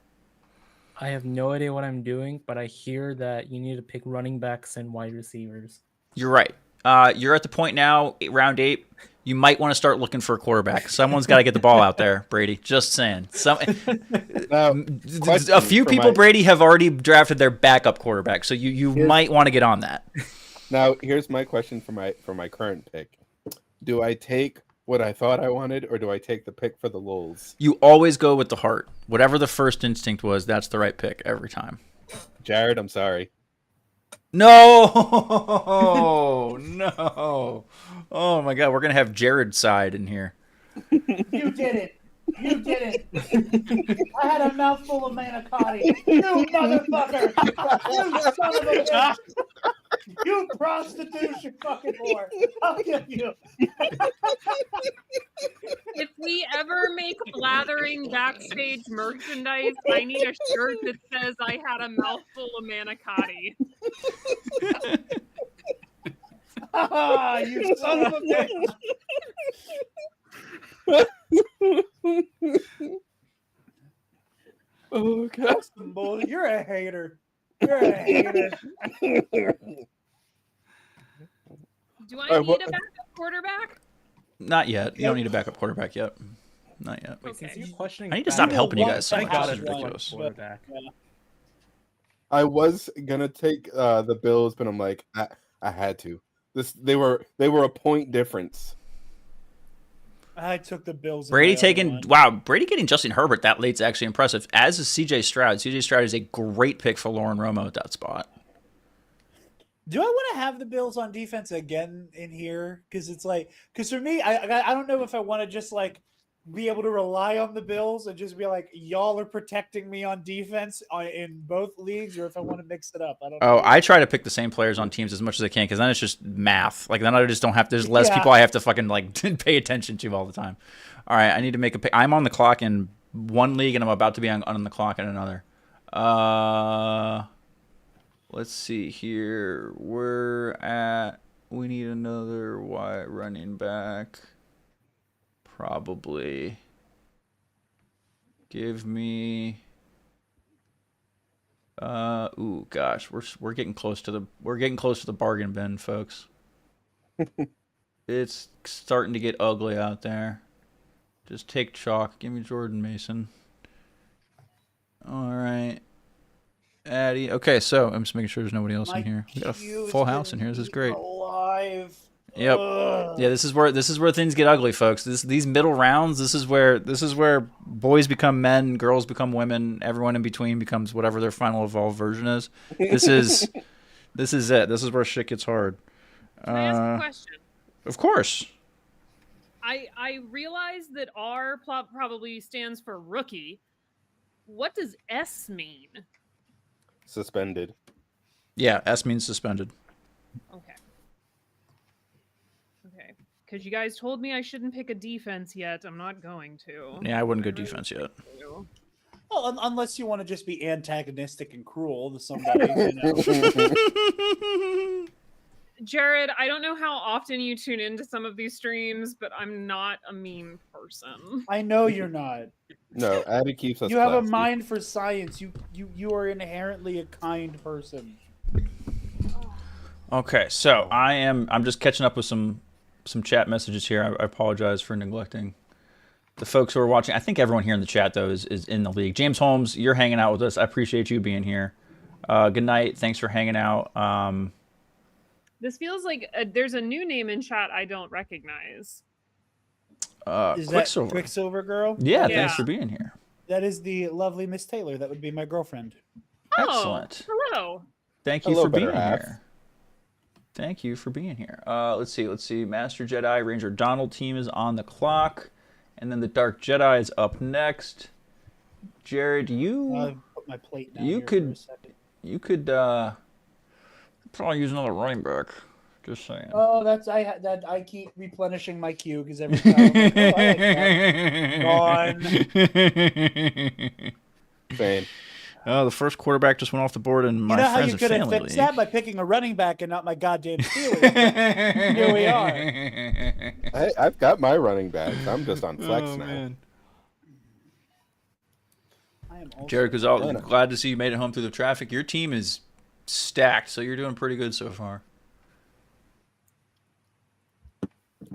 I have no idea what I'm doing, but I hear that you need to pick running backs and wide receivers. You're right. You're at the point now, round 8. You might want to start looking for a quarterback. Someone's got to get the ball out there, Brady. Just saying. Now, A few people, Brady, have already drafted their backup quarterback, so you might want to get on that. Now, here's my question for my current pick. Do I take what I thought I wanted, or do I take the pick for the lulz? You always go with the heart. Whatever the first instinct was, that's the right pick every time. Jared, I'm sorry. No, no. Oh my God, we're gonna have Jared side in here. You did it. You did it. I had a mouthful of manicotti. You motherfucker. You son of a bitch. You prostitution fucking whore. I'll kill you. If we ever make Blathering backstage merchandise, I need a shirt that says I had a mouthful of manicotti. Ah, you son of a bitch. Oh god. That's some bull. You're a hater. You're a hater. Do I need what- a backup quarterback? Not yet. You don't need a backup quarterback yet. Not yet. Wait, since Okay. you're questioning, I need to back- stop helping you one- guys so Thank much. God This it's is one ridiculous. quarterback. I was gonna take the Bills, but I'm like, I had to. They were a point difference. I took the Bills. in Brady my other taking one. wow, Brady getting Justin Herbert that late's actually impressive. As is CJ Stroud. CJ Stroud is a great pick for Lauren Romo at that spot. Do I want to have the Bills on defense again in here? Because it's like, because for me, I don't know if I want to just like be able to rely on the Bills and just be like, y'all are protecting me on defense in both leagues, or if I want to mix it up. I don't know. Oh, I try to pick the same players on teams as much as I can because then it's just math. Like then I just don't have. There's less Yeah. people I have to fucking like pay attention to all the time. All right, I need to make a pick. I'm on the clock in one league and I'm about to be on the clock in another. Let's see here. We need another wide running back. Probably. Give me. Ooh, gosh, we're getting close to the bargain bin, folks. It's starting to get ugly out there. Just take chalk. Give me Jordan Mason. All right. Addie. Okay, so I'm just making sure there's nobody else in here. We got a full house in here. This is great. Alive. Yep. Ugh. Yeah, this is where things get ugly, folks. These middle rounds, this is where boys become men, girls become women, everyone in between becomes whatever their final evolved version is. This is it. This is where shit gets hard. Can I ask a question? Of course. I realize that R probably stands for rookie. What does S mean? Suspended. Yeah, S means suspended. Okay. Okay. Because you guys told me I shouldn't pick a defense yet. I'm not going to. Yeah, I wouldn't go defense yet. Well, unless you want to just be antagonistic and cruel to somebody. You know. Jared, I don't know how often you tune into some of these streams, but I'm not a mean person. I know you're not. No, Addie keeps us. You have a classy. mind for science. You are inherently a kind person. Okay, so I'm just catching up with some chat messages here. I apologize for neglecting the folks who are watching. I think everyone here in the chat though is in the league. James Holmes, you're hanging out with us. I appreciate you being here. Good night. Thanks for hanging out. This feels like there's a new name in chat I don't recognize. Is that Quicksilver. Quicksilver girl? Yeah, Yeah. thanks for being here. That is the lovely Miss Taylor. That would be my girlfriend. Excellent. Oh, hello. Thank you Hello, for being better half. here. Thank you for being here. Let's see. Master Jedi, Ranger Donald team is on the clock. And then the Dark Jedi is up next. Jared, I'll put my plate down you here could- for a second. you could probably use another running back. Just saying. Oh, I keep replenishing my queue because every time I'm like, oh, I like that. Same. Oh, the first quarterback just went off the board in my You know how friends you and could have family fixed league. that by picking a running back and not my goddamn Steelers. Here we are. Hey, I've got my running backs. I'm just on flex Oh, now. man. I am also Jared Gonzalez, glad to see you made it home through the traffic. Your team is stacked, so you're doing pretty good so far.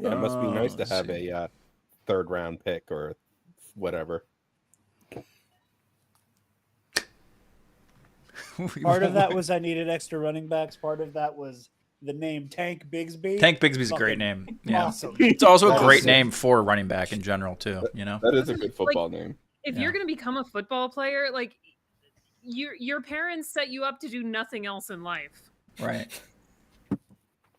Yeah, it must be nice to let's have see. a third round pick or whatever. Part of that was I needed extra running backs. Part of that was the name Tank Bigsby. Tank Bigsby's a great Fucking name. Yeah. Awesome. It's also a That great is- name for a running back in general, too, you know? That is a good football name. If Yeah. you're going to become a football player, like your parents set you up to do nothing else in life. Right.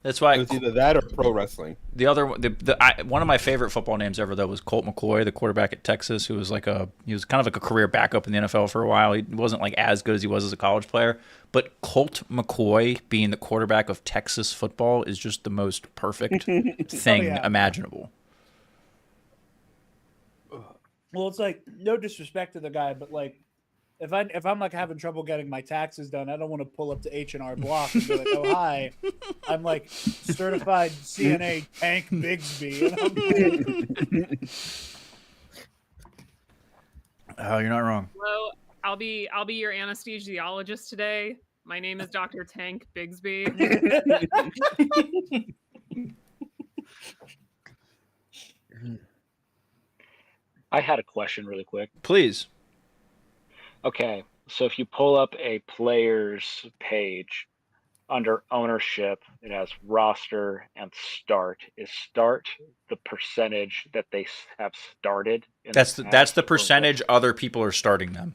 That's why It was either that or pro wrestling. the other one of my favorite football names ever though was Colt McCoy, the quarterback at Texas, who was he was kind of like a career backup in the NFL for a while. He wasn't like as good as he was as a college player, but Colt McCoy being the quarterback of Texas football is just the most perfect thing imaginable. Well, it's like no disrespect to the guy, but like if I'm like having trouble getting my taxes done, I don't want to pull up to H&R Block and be like, "Oh hi, I'm like certified CNA Tank Bigsby." And I'm like, Oh, you're not wrong. Hello, I'll be your anesthesiologist today. My name is Dr. Tank Bigsby. I had a question really quick. Please. Okay, so if you pull up a player's page under ownership, it has roster and start. Is start the percentage that they have started? That's the percentage other people are starting them.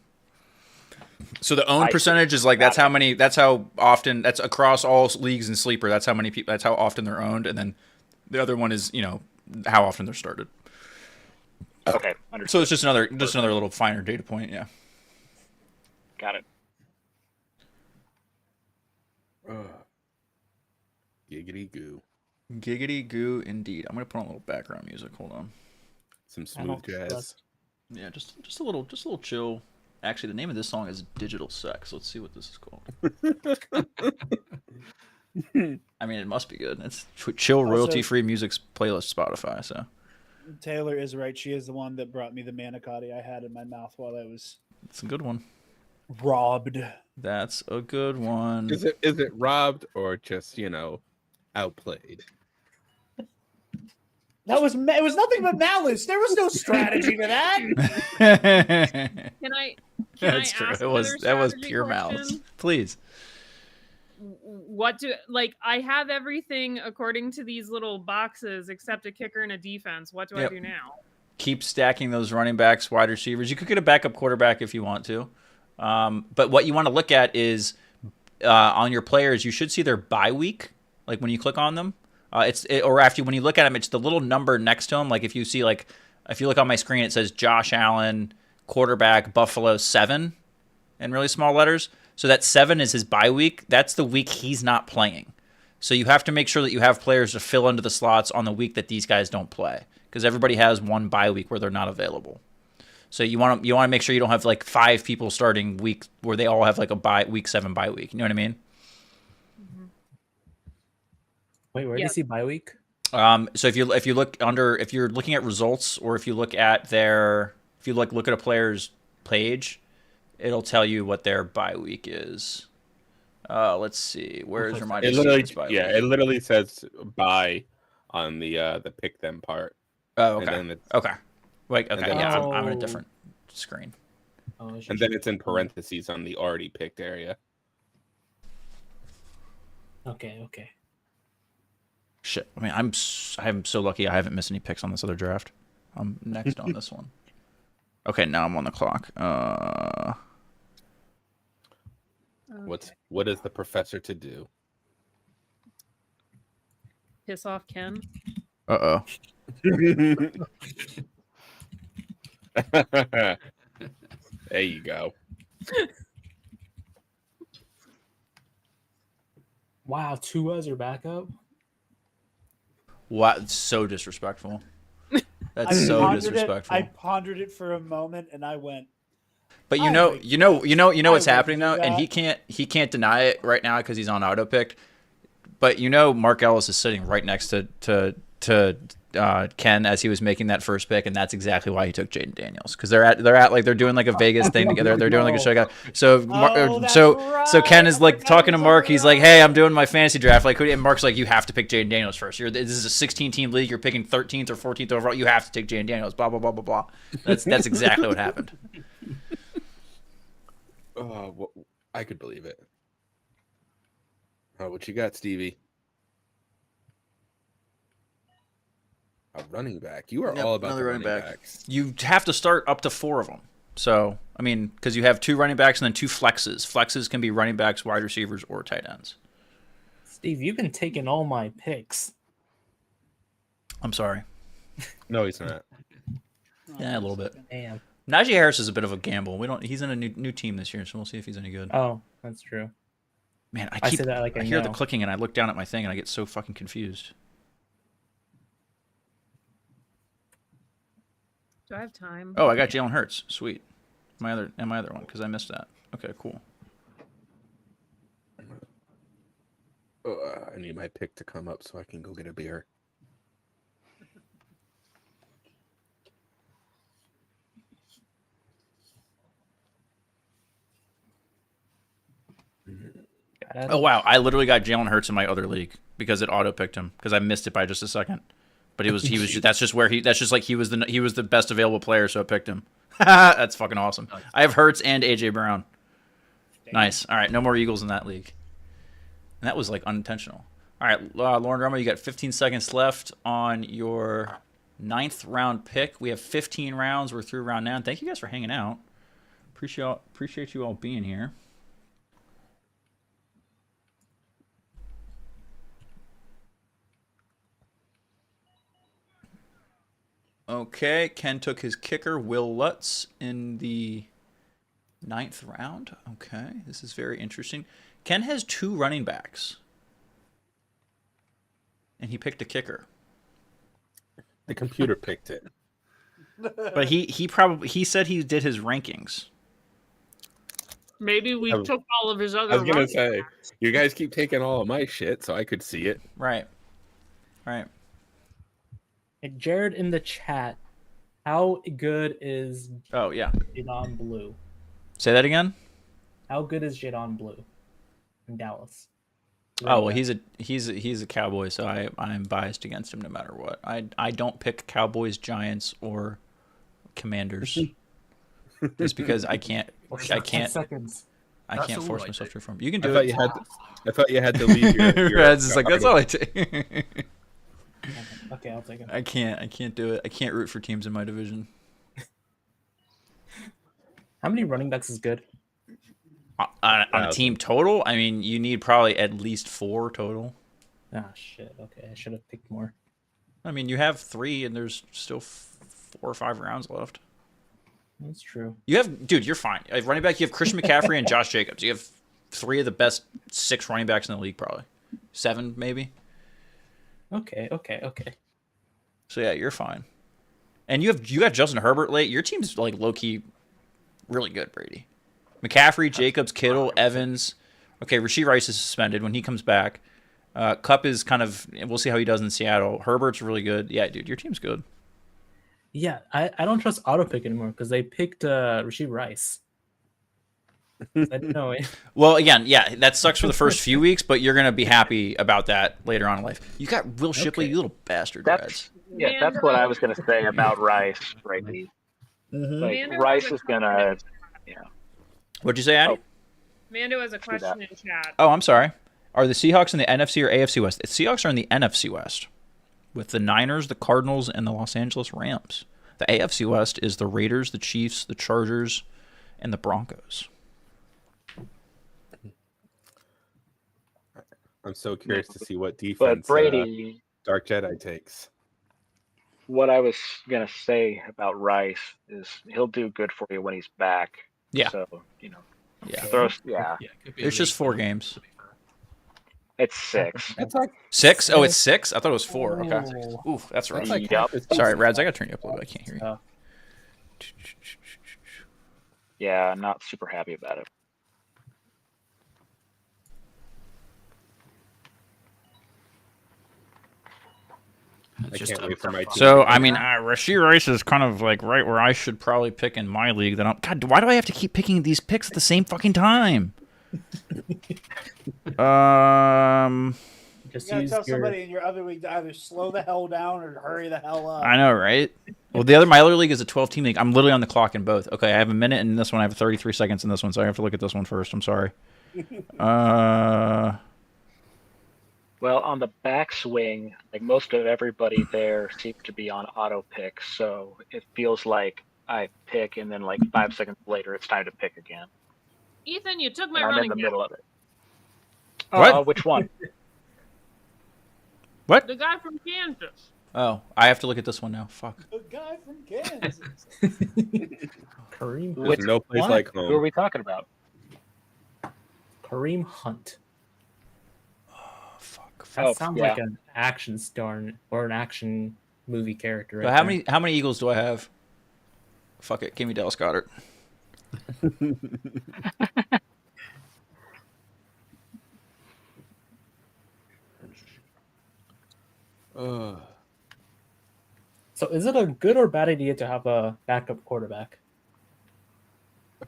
So the own percentage is like that's how often, that's across all leagues and sleeper. That's how many people. That's how often they're owned, and then the other one is how often they're started. Okay, understood. So it's just another little finer data point. Yeah. Got it. Giggity goo. Giggity goo indeed. I'm gonna put on a little background music. Hold on. Some smooth jazz. Yeah, just a little chill. Actually, the name of this song is Digital Sex. Let's see what this is called. I mean, it must be good. It's chill royalty-free music playlist Spotify. So Taylor is right. She is the one that brought me the manicotti I had in my mouth while I was. It's a good one. Robbed. That's a good one. Is it robbed or just outplayed? It was nothing but malice. There was no strategy to that. Can I That's true. ask That was another pure strategy malice. question? Please. What do I have everything according to these little boxes except a kicker and a defense. What do I do now? Keep stacking those running backs, wide receivers. You could get a backup quarterback if you want to. But what you want to look at is on your players, you should see their bye week. Like when you click on them, or after when you look at them, it's the little number next to them. Like if you see if you look on my screen, it says Josh Allen, quarterback, Buffalo 7 in really small letters. So that 7 is his bye week. That's the week he's not playing. So you have to make sure that you have players to fill into the slots on the week that these guys don't play, because everybody has one bye week where they're not available. So you want to make sure you don't have like 5 people starting week where they all have like a week 7 bye week. You know what I mean? Wait, where do you see bye week? So if you're looking at results, or if you look at look at a player's page, it'll tell you what their bye week is. Let's see. Where's your mind? It literally says bye on the pick them part. Oh, okay. And then okay. Wait, okay. Yeah, I'm on a Oh. different screen. Oh, and then it's in parentheses on the already picked area. Okay. Shit. I mean, I'm so lucky I haven't missed any picks on this other draft. I'm next on this one. Okay, now I'm on the clock. What is the professor to do? Piss off Ken. Uh-oh. There you go. Wow, Tua as your backup? Wow, it's so disrespectful. That's so disrespectful. I pondered it for a moment and I went. But you know what's happening though, and he can't deny it right now because he's on auto pick. But Mark Ellis is sitting right next to Ken as he was making that first pick, and that's exactly why he took Jaden Daniels, because they're doing like a Vegas thing together. They're doing like a show. So Ken is like talking to Mark. He's like, "Hey, I'm doing my fantasy draft. Like, and Mark's like, you have to pick Jaden Daniels first. This is a 16-team league. You're picking 13th or 14th overall. You have to take Jaden Daniels. Blah blah blah blah blah." That's exactly what happened. Well, I could believe it. Oh, what you got, Stevie? A running back. You are all about the running backs. You have to start up to 4 of them. So, I mean, because you have 2 running backs and then 2 flexes. Flexes can be running backs, wide receivers, or tight ends. Steve, you've been taking all my picks. I'm sorry. No, he's not. Yeah, a little bit. Damn. Najee Harris is a bit of a gamble. He's in a new team this year, so we'll see if he's any good. Oh, that's true. Man, I say that like I I hear the know. clicking and I look down at my thing and I get so fucking confused. Do I have time? Oh, I got Jalen Hurts. Sweet. My other one because I missed that. Okay, cool. I need my pick to come up so I can go get a beer. Oh wow, I literally got Jalen Hurts in my other league because it auto picked him because I missed it by just a second. But he was that's just like he was the best available player, so it picked him. That's fucking awesome. I have Hurts and AJ Brown. Nice. All right, no more Eagles in that league. And that was like unintentional. All right, Lauren Romo, you got 15 seconds left on your 9th round pick. We have 15 rounds. We're through round 9. Thank you guys for hanging out. Appreciate you all being here. Okay, Ken took his kicker, Will Lutz, in the 9th round. Okay, this is very interesting. Ken has 2 running backs, and he picked a kicker. The computer picked it. But he said he did his rankings. Maybe we took all of his other. I was gonna running say, backs. you guys keep taking all of my shit, so I could see it. Right. Hey, Jared in the chat, how good is Oh yeah. Jadon Blue? Say that again. How good is Jadon Blue in Dallas? Oh well, he's a Cowboy, so I'm biased against him no matter what. I don't pick Cowboys, Giants, or Commanders, just because I can't seconds. I That's can't a force rule, I myself think. to from. You can I do thought it. I thought you had to leave your Rad's just like that's all I take. Okay, I'll take it. I can't do it. I can't root for teams in my division. How many running backs is good? On a team total, I mean, you need probably at least 4 total. Ah, shit. Okay, I should have picked more. I mean, you have 3, and there's still 4 or 5 rounds left. That's true. You have, dude, you're fine. At running back, you have Christian McCaffrey and Josh Jacobs. You have 3 of the best 6 running backs in the league, probably 7, maybe. Okay. So yeah, you're fine. And you got Justin Herbert late. Your team's like low key, really good. Brady, McCaffrey, Jacobs, Kittle, Evans. Okay, Rashee Rice is suspended when he comes back. Kupp is kind of. We'll see how he does in Seattle. Herbert's really good. Yeah, dude, your team's good. Yeah, I don't trust autopick anymore because they picked Rashee Rice. I didn't know it. Well, again, yeah, that sucks for the first few weeks, but you're gonna be happy about that later on in life. You got Will Shipley, you little bastard, Rads. That's what I was going to say about Rice, Brady. Like, Rice is going to, What'd you say, Addy? Mando has a question in chat. Oh, I'm sorry. Are the Seahawks in the NFC or AFC West? The Seahawks are in the NFC West with the Niners, the Cardinals, and the Los Angeles Rams. The AFC West is the Raiders, the Chiefs, the Chargers, and the Broncos. I'm so curious to see what defense but Brady, Dark Jedi takes. what I was going to say about Rice is he'll do good for you when he's back. Yeah. So, Yeah. It's just 4 games. It's 6. That's like 6? Oh, it's 6? I thought it was 4. Okay. Oh. Oof, that's rough. like Yup. Sorry, Rads, I gotta turn you up a little bit. I can't hear you. Oh. Yeah, I'm not super happy about it. I can't wait for my team. So, I mean, Rashee Rice is kind of like right where I should probably pick in my league. God, why do I have to keep picking these picks at the same fucking time? Just You gotta use tell your... somebody in your other league to either slow the hell down or hurry the hell up. I know, right? Well, my other league is a 12-team league. I'm literally on the clock in both. Okay, I have a minute in this one. I have 33 seconds in this one, so I have to look at this one first. I'm sorry. Well, on the backswing, like most of everybody there seems to be on auto pick, so it feels like I pick and then like 5 seconds later it's time to pick again. Ethan, you took my And I'm in running the back. middle of it. What? Which one? What? The guy from Kansas. Oh, I have to look at this one now. Fuck. The guy from Kansas. Kareem There's no place What? like Who are home. we talking about? Kareem Hunt. Fuck. That sounds yeah. like an action star or an action movie character. Right So there. how many Eagles do I have? Fuck it. Give me Dallas Goddard. So is it a good or bad idea to have a backup quarterback?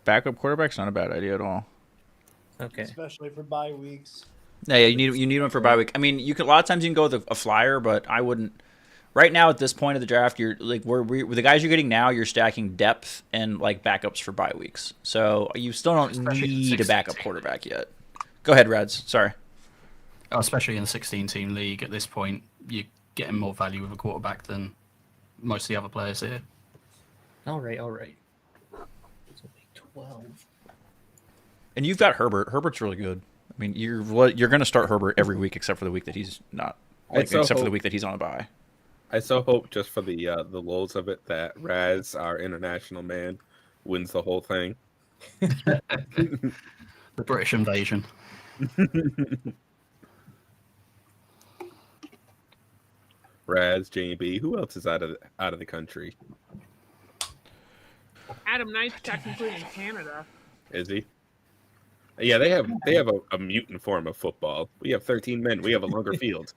Backup quarterback's not a bad idea at all. Okay. Especially for bye weeks. Yeah, you need one for bye week. I mean, you can a lot of times you can go with a flyer, but I wouldn't. Right now at this point of the draft, you're like we're the guys you're getting now. You're stacking depth and like backups for bye weeks, so you still don't Especially in need a 16 backup team. quarterback yet. Go ahead, Reds. Sorry. Oh, especially in the 16-team league at this point, you're getting more value with a quarterback than most of the other players here. All right. So week 12. And you've got Herbert. Herbert's really good. I mean, you're going to start Herbert every week except for the week that he's not. Like, so except for the hope- week that he's on a bye. I so hope just for the lulz of it that Raz, our international man, wins the whole thing. The British invasion. Raz, JB, who else is out of the country? Adam Knight's technically in Canada. Is he? Yeah, they have a mutant form of football. We have 13 men. We have a longer field.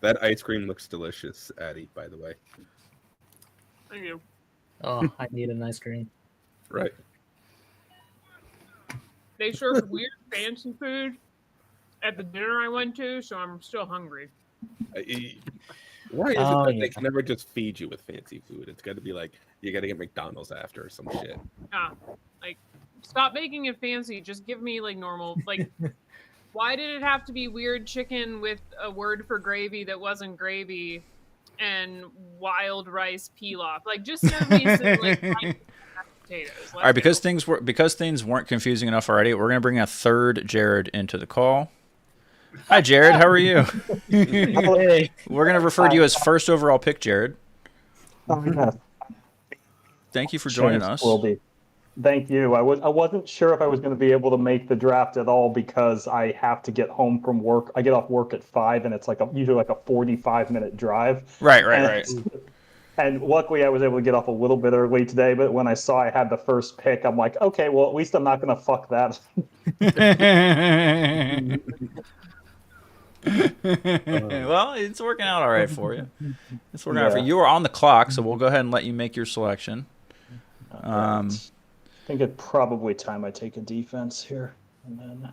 That ice cream looks delicious, Addie, by the way. Thank you. Oh, I need an ice cream. Right. They served weird fancy food at the dinner I went to, so I'm still hungry. Why is it Oh, that yeah. they can never just feed you with fancy food? It's got to be like, you got to get McDonald's after or some shit. Like, stop making it fancy. Just give me like normal. Like, why did it have to be weird chicken with a word for gravy that wasn't gravy and wild rice pilaf? Like, just serve me some like fried potatoes. All right, because things weren't confusing enough already, we're going to bring a third Jared into the call. Hi, Jared. How are you? Hey. We're going to refer to you as first overall pick, Jared. Oh, yes. Thank you for joining Chance us. Will be. Thank you. I wasn't sure if I was going to be able to make the draft at all because I have to get home from work. I get off work at 5, and it's usually like a 45-minute drive. Right. And luckily, I was able to get off a little bit early today. But when I saw I had the first pick, I'm like, okay, well, at least I'm not going to fuck that. Well, it's working out all right for you. It's working out for you. You are on the clock, so we'll go ahead and let you make your selection. I think it's probably time I take a defense here. And then...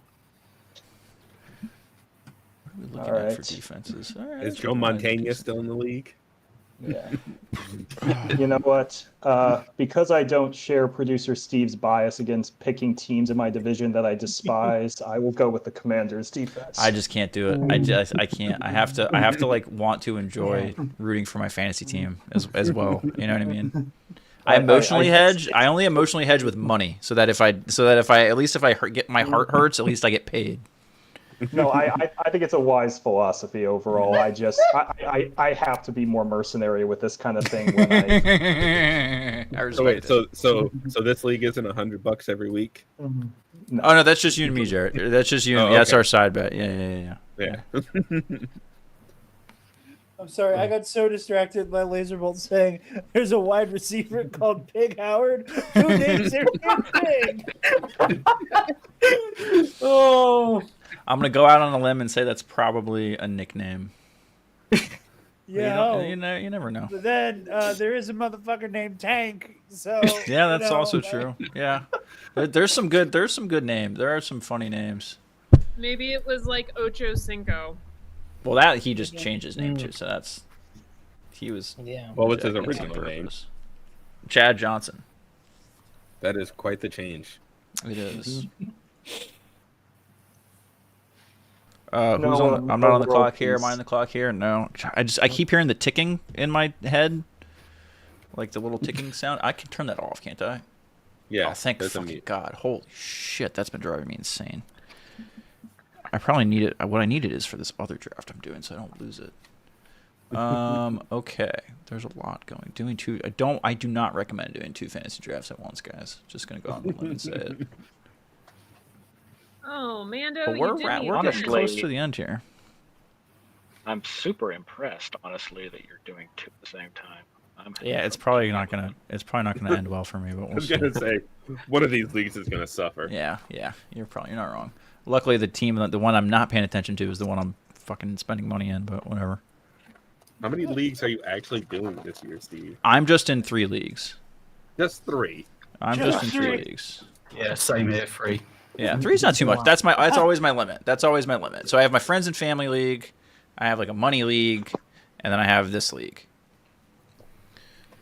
What are we looking at for defenses? All right, Is Joe Montana still in the league? Yeah. You know what? Because I don't share producer Steve's bias against picking teams in my division that I despise, I will go with the Commanders defense. I just can't do it. I can't. I have to like want to enjoy rooting for my fantasy team as well. You know what I mean? I emotionally hedge. I only emotionally hedge with money, so that if I at least if I get my heart hurts, at least I get paid. No, I think it's a wise philosophy overall. I have to be more mercenary with this kind of thing. When I So wait, so this league isn't $100 every week? No. Oh no, that's just you and me, Jared. That's just you. And me. That's okay. our side bet. Yeah. I'm sorry, I got so distracted by Laserbolt saying there's a wide receiver called Pig Howard. Who names their kid Pig? Oh, I'm gonna go out on a limb and say that's probably a nickname. yeah. You never know. But then there is a motherfucker named Tank. So Yeah, that's you know, also true. Yeah, there's some good names. There are some funny names. Maybe it was like Ocho Cinco. Well, that he just changed his name too, so he was. Yeah. What was his on original name? purpose. Chad Johnson. That is quite the change. It is. No, I'm not on the overall clock here. Am I piece. on the clock here? No. I keep hearing the ticking in my head, like the little ticking sound. I can turn that off, can't I? Yeah. Oh, thank there's a fucking mute. God. Holy shit, that's been driving me insane. I probably need it. What I need it is for this other draft I'm doing, so I don't lose it. Okay. There's a lot going. Doing two. I do not recommend doing 2 fantasy drafts at once, guys. Just gonna go on the limb and say it. Oh, Mando, But we're you did me getting Honestly- close to the end here. I'm super impressed, honestly, that you're doing 2 at the same time. Yeah, it's probably not gonna end well for me, but I we'll was see. gonna say one of these leagues is gonna suffer. Yeah, you're not wrong. Luckily, the team, the one I'm not paying attention to, is the one I'm fucking spending money in. But whatever. How many leagues are you actually doing this year, Steve? I'm just in 3 leagues. Just 3. I'm just in 3 leagues. Yeah, same here. 3. Yeah, 3's not too much. That's always my limit. That's always my limit. So I have my friends and family league, I have like a money league, and then I have this league.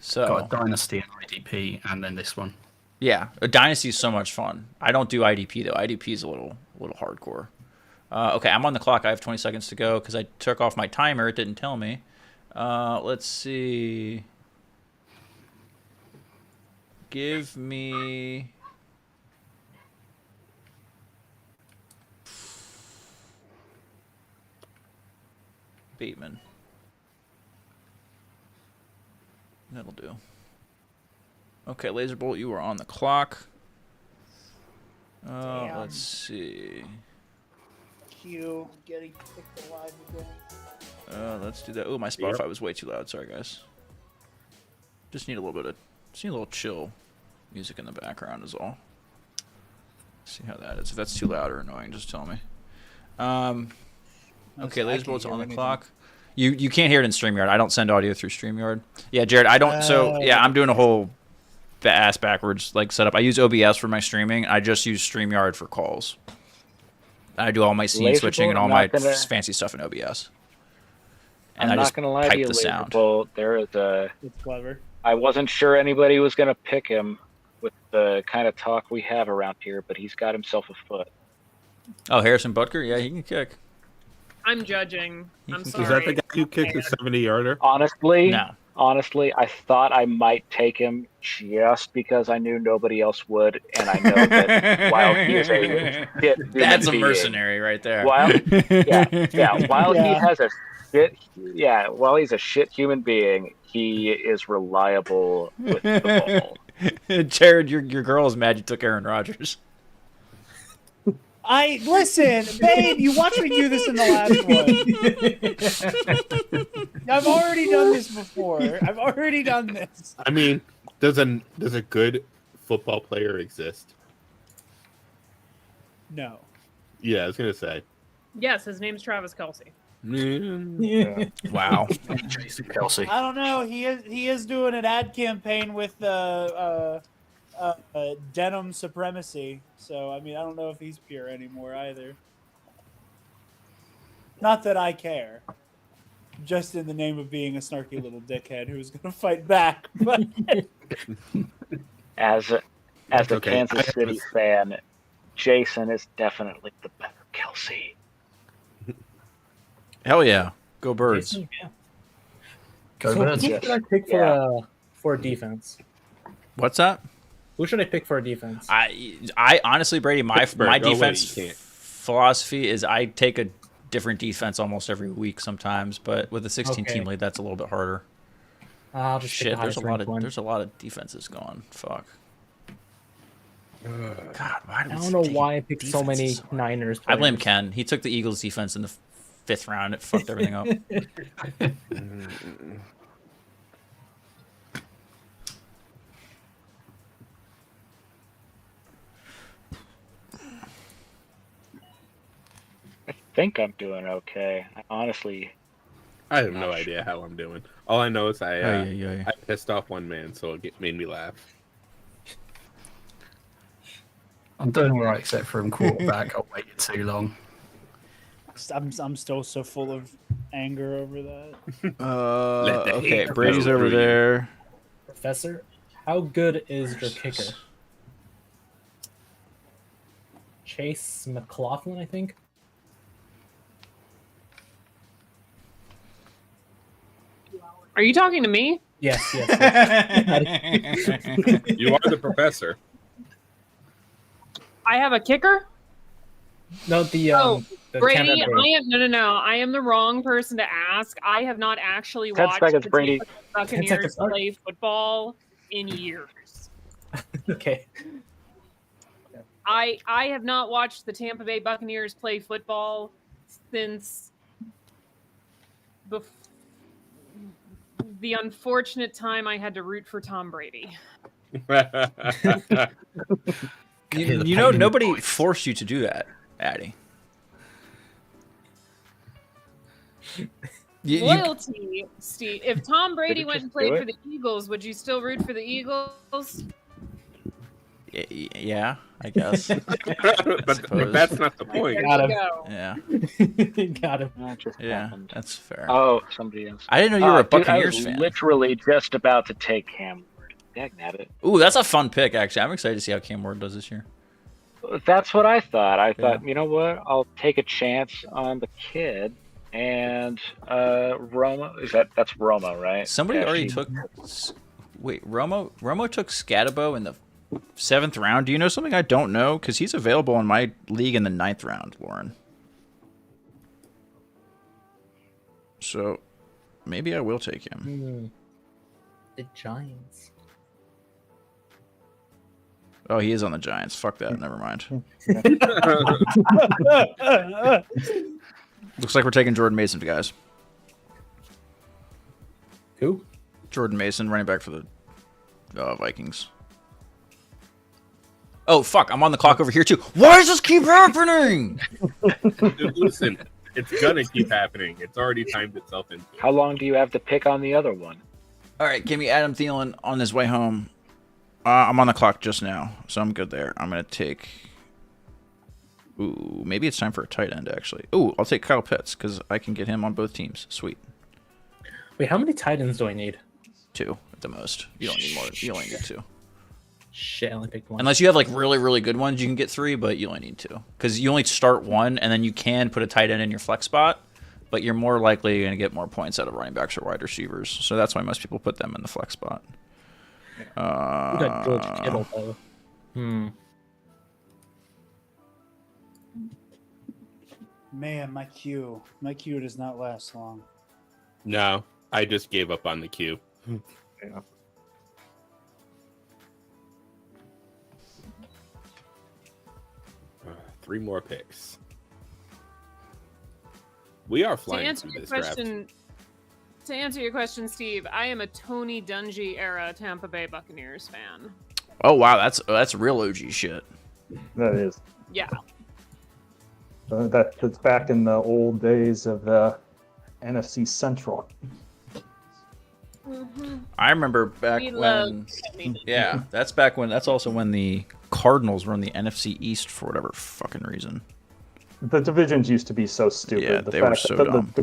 So Got a Dynasty and IDP, and then this one. yeah, a dynasty is so much fun. I don't do IDP though. IDP is a little hardcore. Okay, I'm on the clock. I have 20 seconds to go because I took off my timer. It didn't tell me. Let's see. Give me. Bateman. That'll do. Okay, Laserbolt, you are on the clock. Damn. Let's see. Q getting kicked alive again. Let's do that. Oh, my Spotify was way too loud. Sorry, guys. Just need a little chill music in the background is all. See how that is. If that's too loud or annoying, just tell me. Okay, Laserbolt's on the clock. You can't hear it in StreamYard. I don't send audio through StreamYard. Yeah, Jared, I don't. So yeah, I'm doing a whole ass backwards like setup. I use OBS for my streaming. I just use StreamYard for calls. I do all my scene switching and all my fancy stuff in OBS. And I'm I not just gonna lie to pipe you, the sound. Laserbolt. There is It's clever. I wasn't sure anybody was gonna pick him with the kind of talk we have around here, but he's got himself a foot. Oh, Harrison Butker? Yeah, he can kick. I'm judging. I'm sorry. Is that the guy who kicked the 70-yarder? Honestly, No. I thought I might take him just because I knew nobody else would, and I know that while he is a shit human That's a being, mercenary right there. while while he's a shit human being, he is reliable with the ball. Jared, your girl is mad you took Aaron Rodgers. Listen, babe, you watched me do this in the last one. I've already done this before. I've already done this. I mean, does a good football player exist? No. Yeah, I was gonna say. Yes, his name's Travis Kelce. Wow. Jason Kelsey. I don't know. He is doing an ad campaign with denim supremacy. So I mean, I don't know if he's pure anymore either. Not that I care. Just in the name of being a snarky little dickhead who's going to fight back. But As a Okay. Kansas City fan, Jason is definitely the better Kelsey. Hell yeah. Go Birds. Yeah. Go So Birds. who should I pick for defense? What's that? Who should I pick for a defense? I honestly, Brady, my Pittsburgh. Oh, wait, defense you can't. philosophy is I take a different defense almost every week sometimes, but with a 16 team Okay. league, that's a little bit harder. I'll just pick Shit, the highest ranked one. there's a lot of defenses gone. Fuck. God, why do I we don't know take why I picked so many defenses hard? Niners. I blame players. Ken. He took the Eagles defense in the 5th round. It fucked everything up. I think I'm doing okay. I honestly, I have no idea how I'm doing. All I know is I pissed off one man, so it made me laugh. I'm doing all right except for him quarterback. I waited too long. I'm still so full of anger over that. Let the Okay, hate Brady's flow over through you. there. Professor, how good is your kicker? Chase McLaughlin, I think. Are you talking to me? Yes, yes. You are the professor. I have a kicker. No, the Oh. The Brady, Canada Bay. no. I am the wrong person to ask. I have not actually 10 watched seconds, the Brady. Tampa Bay Buccaneers 10 seconds. play football in years. Okay. I have not watched the Tampa Bay Buccaneers play football since the unfortunate time I had to root for Tom Brady. You know, nobody forced you to do that, Addy. Loyalty, Steve. If Tom Brady you went just and played do for it? the Eagles, would you still root for the Eagles? Yeah, I guess. but suppose. that's not the point. There Got you him. go. Yeah, Got him. That just yeah, happened. that's fair. Oh, somebody else. I didn't know you were a Dude, I Buccaneers was fan. literally just about to take Cam Ward. Dagnabbit. Ooh, that's a fun pick, actually. I'm excited to see how Cam Ward does this year. That's what I thought. I thought, you know what? I'll take a chance on the kid. And Roma, that's Roma, right? Somebody Yeah, already she- took. Wait, Romo took Scatabo in the 7th round. Do you know something I don't know? Because he's available in my league in the 9th round, Lauren. So maybe I will take him. The Giants. Oh, he is on the Giants. Fuck that. Never mind. Looks like we're taking Jordan Mason, guys. Who? Jordan Mason, running back for the Vikings. Oh, fuck. I'm on the clock over here, too. Why does this keep happening? Dude, listen, it's gonna keep happening. It's already timed itself into. How long do you have to pick on the other one? All right, give me Adam Thielen on his way home. I'm on the clock just now, so I'm good there. I'm going to take... Ooh, maybe it's time for a tight end, actually. Ooh, I'll take Kyle Pitts, because I can get him on both teams. Sweet. Wait, how many tight ends do I need? 2 at the most. You don't need more. You only need 2. Shit, I only picked one. Unless you have like really, really good ones, you can get 3, but you only need 2. Because you only start 1, and then you can put a tight end in your flex spot, but you're more likely going to get more points out of running backs or wide receivers. So that's why most people put them in the flex spot. Who got George Kittle, though? Man, my queue does not last long. No, I just gave up on the queue. Yeah. 3 more picks. We are To flying answer through your this draft. question, to answer your question, Steve, I am a Tony Dungy era Tampa Bay Buccaneers fan. Oh, wow. That's real OG shit. That is. Yeah. That's back in the old days of the NFC Central. I remember back We when... love Tony. Yeah, that's back when... That's also when the Cardinals were in the NFC East for whatever fucking reason. The divisions used to be so stupid. Yeah, the they were fact so that dumb.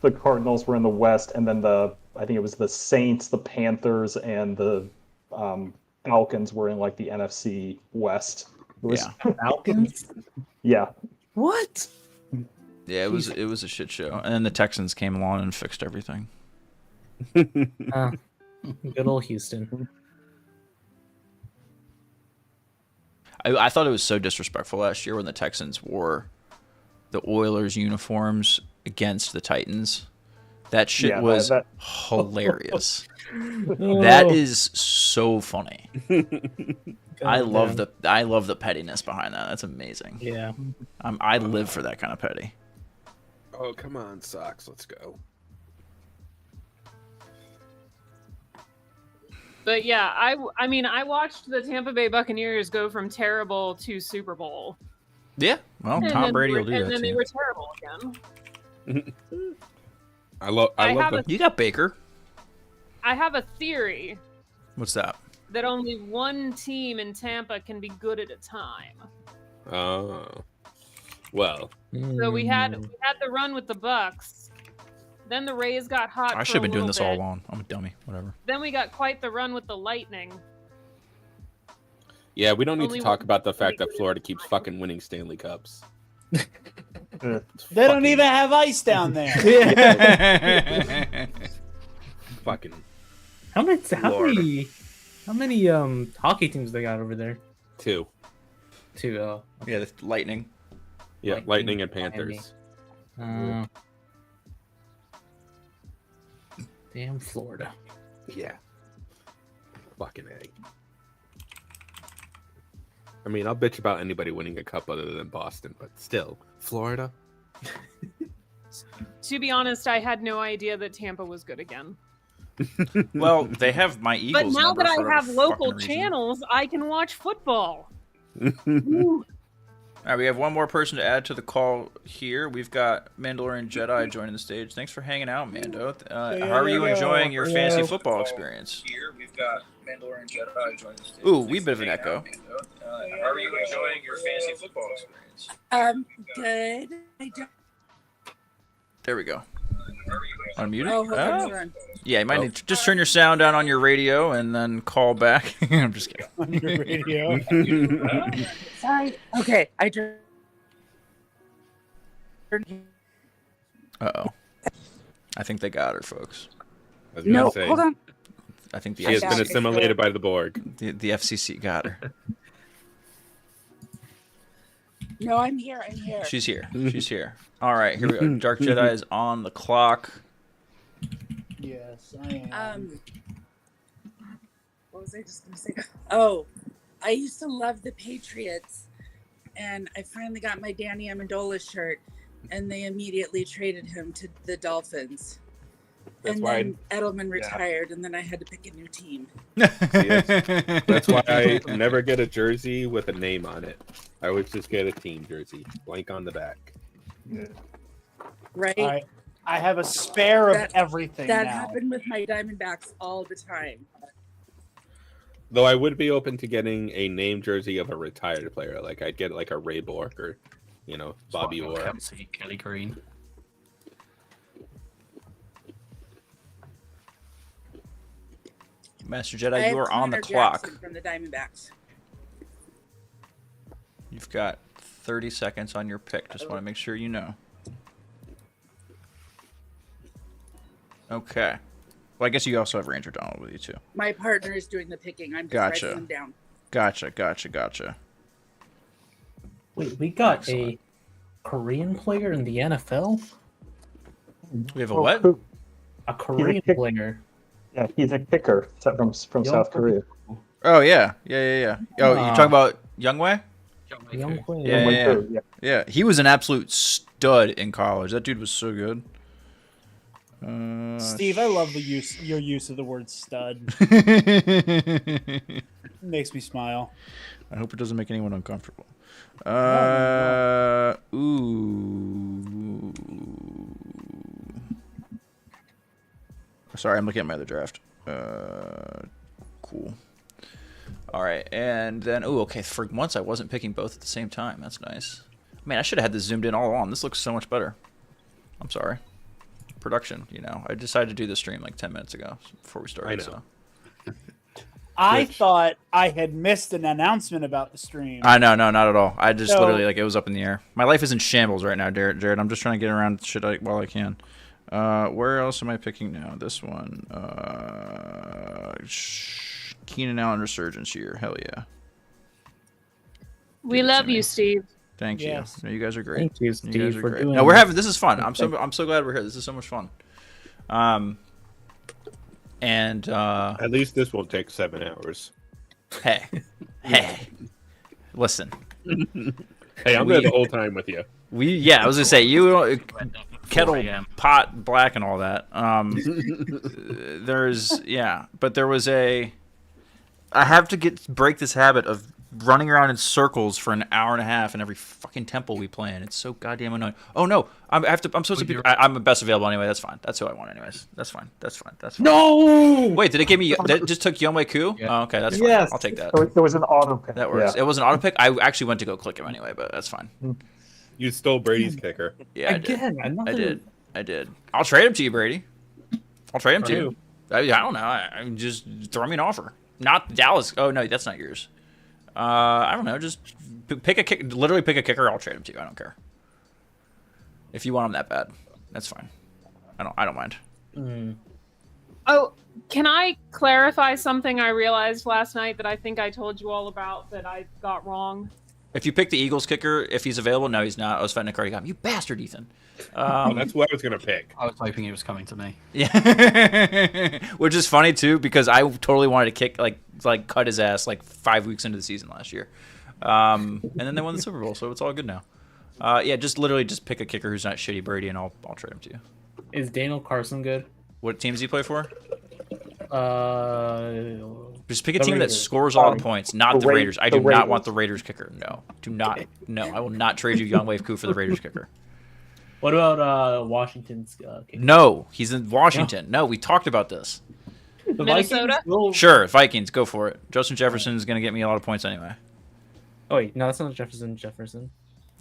the Cardinals were in the West, and then I think it was the Saints, the Panthers, and the Falcons were in like the NFC West. It was, Yeah. Falcons? yeah. What? Yeah, it was a shit show. And then the Texans came along and fixed everything. Good old Houston. I thought it was so disrespectful last year when the Texans wore the Oilers uniforms against the Titans. That shit Yeah, was that- hilarious. That is so funny. I love the pettiness behind that. That's amazing. Yeah. I live for that kind of petty. Oh, come on, Sox. Let's go. But yeah, I mean, I watched the Tampa Bay Buccaneers go from terrible to Super Bowl. Yeah. Well, And Tom then Brady they will were- do and that then to they you. were terrible again. I love have the You got Baker. I have a theory What's that? that only one team in Tampa can be good at a time. Oh. Well, So we had the run with the Bucks. Then the Rays got hot. I for should have a been doing little this all bit. along. I'm a dummy. Whatever. Then we got quite the run with the Lightning. yeah, we don't need Only to talk one- about the fact that Florida keeps fucking winning Stanley Cups. They don't even have ice down there. Fucking How Lord. many hockey teams they got over there? 2. Two. Yeah, the Lightning. Yeah, Lightning and Miami. Panthers. Damn Florida. Yeah. Fucking A. I mean, I'll bitch about anybody winning a cup other than Boston, but still, Florida? To be honest, I had no idea that Tampa was good again. Well, they have my Eagles. But now number that for I a have local fucking reason. channels, I can watch football. All right, we have one more person to add to the call here. We've got Mandalorian Jedi joining the stage. Thanks for hanging out, Mando. How are you enjoying your fantasy football experience? Here, we've got Mandalorian Jedi joining the stage. Ooh, wee bit of an echo. How are you enjoying your fantasy football experience? Good. I don't. There we go. Unmuted? Oh, hold on. Yeah, you might need to just turn your sound down on your radio and then call back. I'm just kidding. On your radio. Sorry. Okay, I turned. Uh-oh. I think they got her, folks. I was gonna No, say, hold on. I think the she has got been it. assimilated by the Borg. the FCC got her. No, I'm here. I'm here. She's here. She's here. All right, here we go. Dark Jedi is on the clock. Yes, I am. What was I just going to say? Oh, I used to love the Patriots, and I finally got my Danny Amendola shirt, and they immediately traded him to the Dolphins. That's and why then Edelman retired, and then I had to pick a new team. That's why I never get a jersey with a name on it. I always just get a team jersey, blank on the back. Right? I have a spare of everything That now. happened with my Diamondbacks all the time. Though I would be open to getting a name jersey of a retired player. Like I'd get like a Ray Bork or, Bobby Orr. Kelsey, Kelly Green. Master I Jedi, have you are on the Connor clock. Jackson from the Diamondbacks. You've got 30 seconds on your pick. Just want to make sure you know. Okay. Well, I guess you also have Ranger Donald with you, too. My partner is doing the picking. I'm just Gotcha. writing them down. Gotcha. Wait, we got Excellent. a Korean player in the NFL? We have a what? A Korean kick- player. Yeah, he's a kicker from South Korea. Oh, yeah. Oh, you're talking about Youngwei? Young player. Yeah. He was an absolute stud in college. That dude was so good. Steve, I love your use of the word stud. It makes me smile. I hope it doesn't make anyone uncomfortable. Ooh. Sorry, I'm looking at my other draft. Cool. All right, and then okay. For once, I wasn't picking both at the same time. That's nice. Man, I should have had this zoomed in all along. This looks so much better. I'm sorry. Production, I decided to do the stream like 10 minutes ago before we started. I know. So. I thought I had missed an announcement about the stream. I know, no, not at all. I just So- literally it was up in the air. My life is in shambles right now, Jared. I'm just trying to get around shit while I can. Where else am I picking now? This one. Keenan Allen Resurgence here. Hell yeah. We Give it to love me. you, Steve. Thank you. Yes. No, you guys are great. Thank you, You Steve, guys are for great. doing No, we're this. having. This is fun. I'm so glad we're here. This is so much fun. And At least this won't take 7 hours. hey, listen. Hey, I'm there the whole time with you. I was gonna say you kettle 4 a.m. pot black and all that. But there was I have to break this habit of running around in circles for an hour and a half in every fucking temple we play in. It's so goddamn annoying. Oh no, I'm supposed to be. I'm best available anyway. That's fine. That's who I want anyways. That's fine. No! Wait, did it give me? That just took Yomei Ku? Yeah. Oh, okay, that's fine. Yes. I'll take that. It was an auto pick. That works. Yeah. It was an auto pick. I actually went to go click him anyway, but that's fine. You stole Brady's kicker. Yeah, Again, I did. I'll trade him to you, Brady. I'll trade him to you. I don't know. I just throw me an offer. Not Dallas. Oh no, that's not yours. I don't know. Just pick a kick. Literally pick a kicker. I'll trade him to you. I don't care. If you want him that bad, that's fine. I don't mind. Oh, can I clarify something I realized last night that I think I told you all about that I got wrong? If you pick the Eagles kicker, if he's available, no, he's not. Svetnik already got him. You bastard, Ethan. That's what I was gonna pick. I was hoping he was coming to me. Yeah, which is funny too because I totally wanted to kick like cut his ass like 5 weeks into the season last year, and then they won the Super Bowl, so it's all good now. Yeah, just literally just pick a kicker who's not shitty Brady, and I'll trade him to you. Is Daniel Carson good? What teams do you play for? Just pick a The team that Raiders. scores all the points, not the Ra- Raiders. I the do not Raiders. want the Raiders kicker. No, do not. No, I will not trade you Young Wave Koo for the Raiders kicker. What about Washington's kicker? No, he's in Washington. No, we talked about this. The Minnesota? Vikings will- Sure, Vikings, go for it. Justin Jefferson is going to get me a lot of points anyway. Oh wait, no, that's not Jefferson.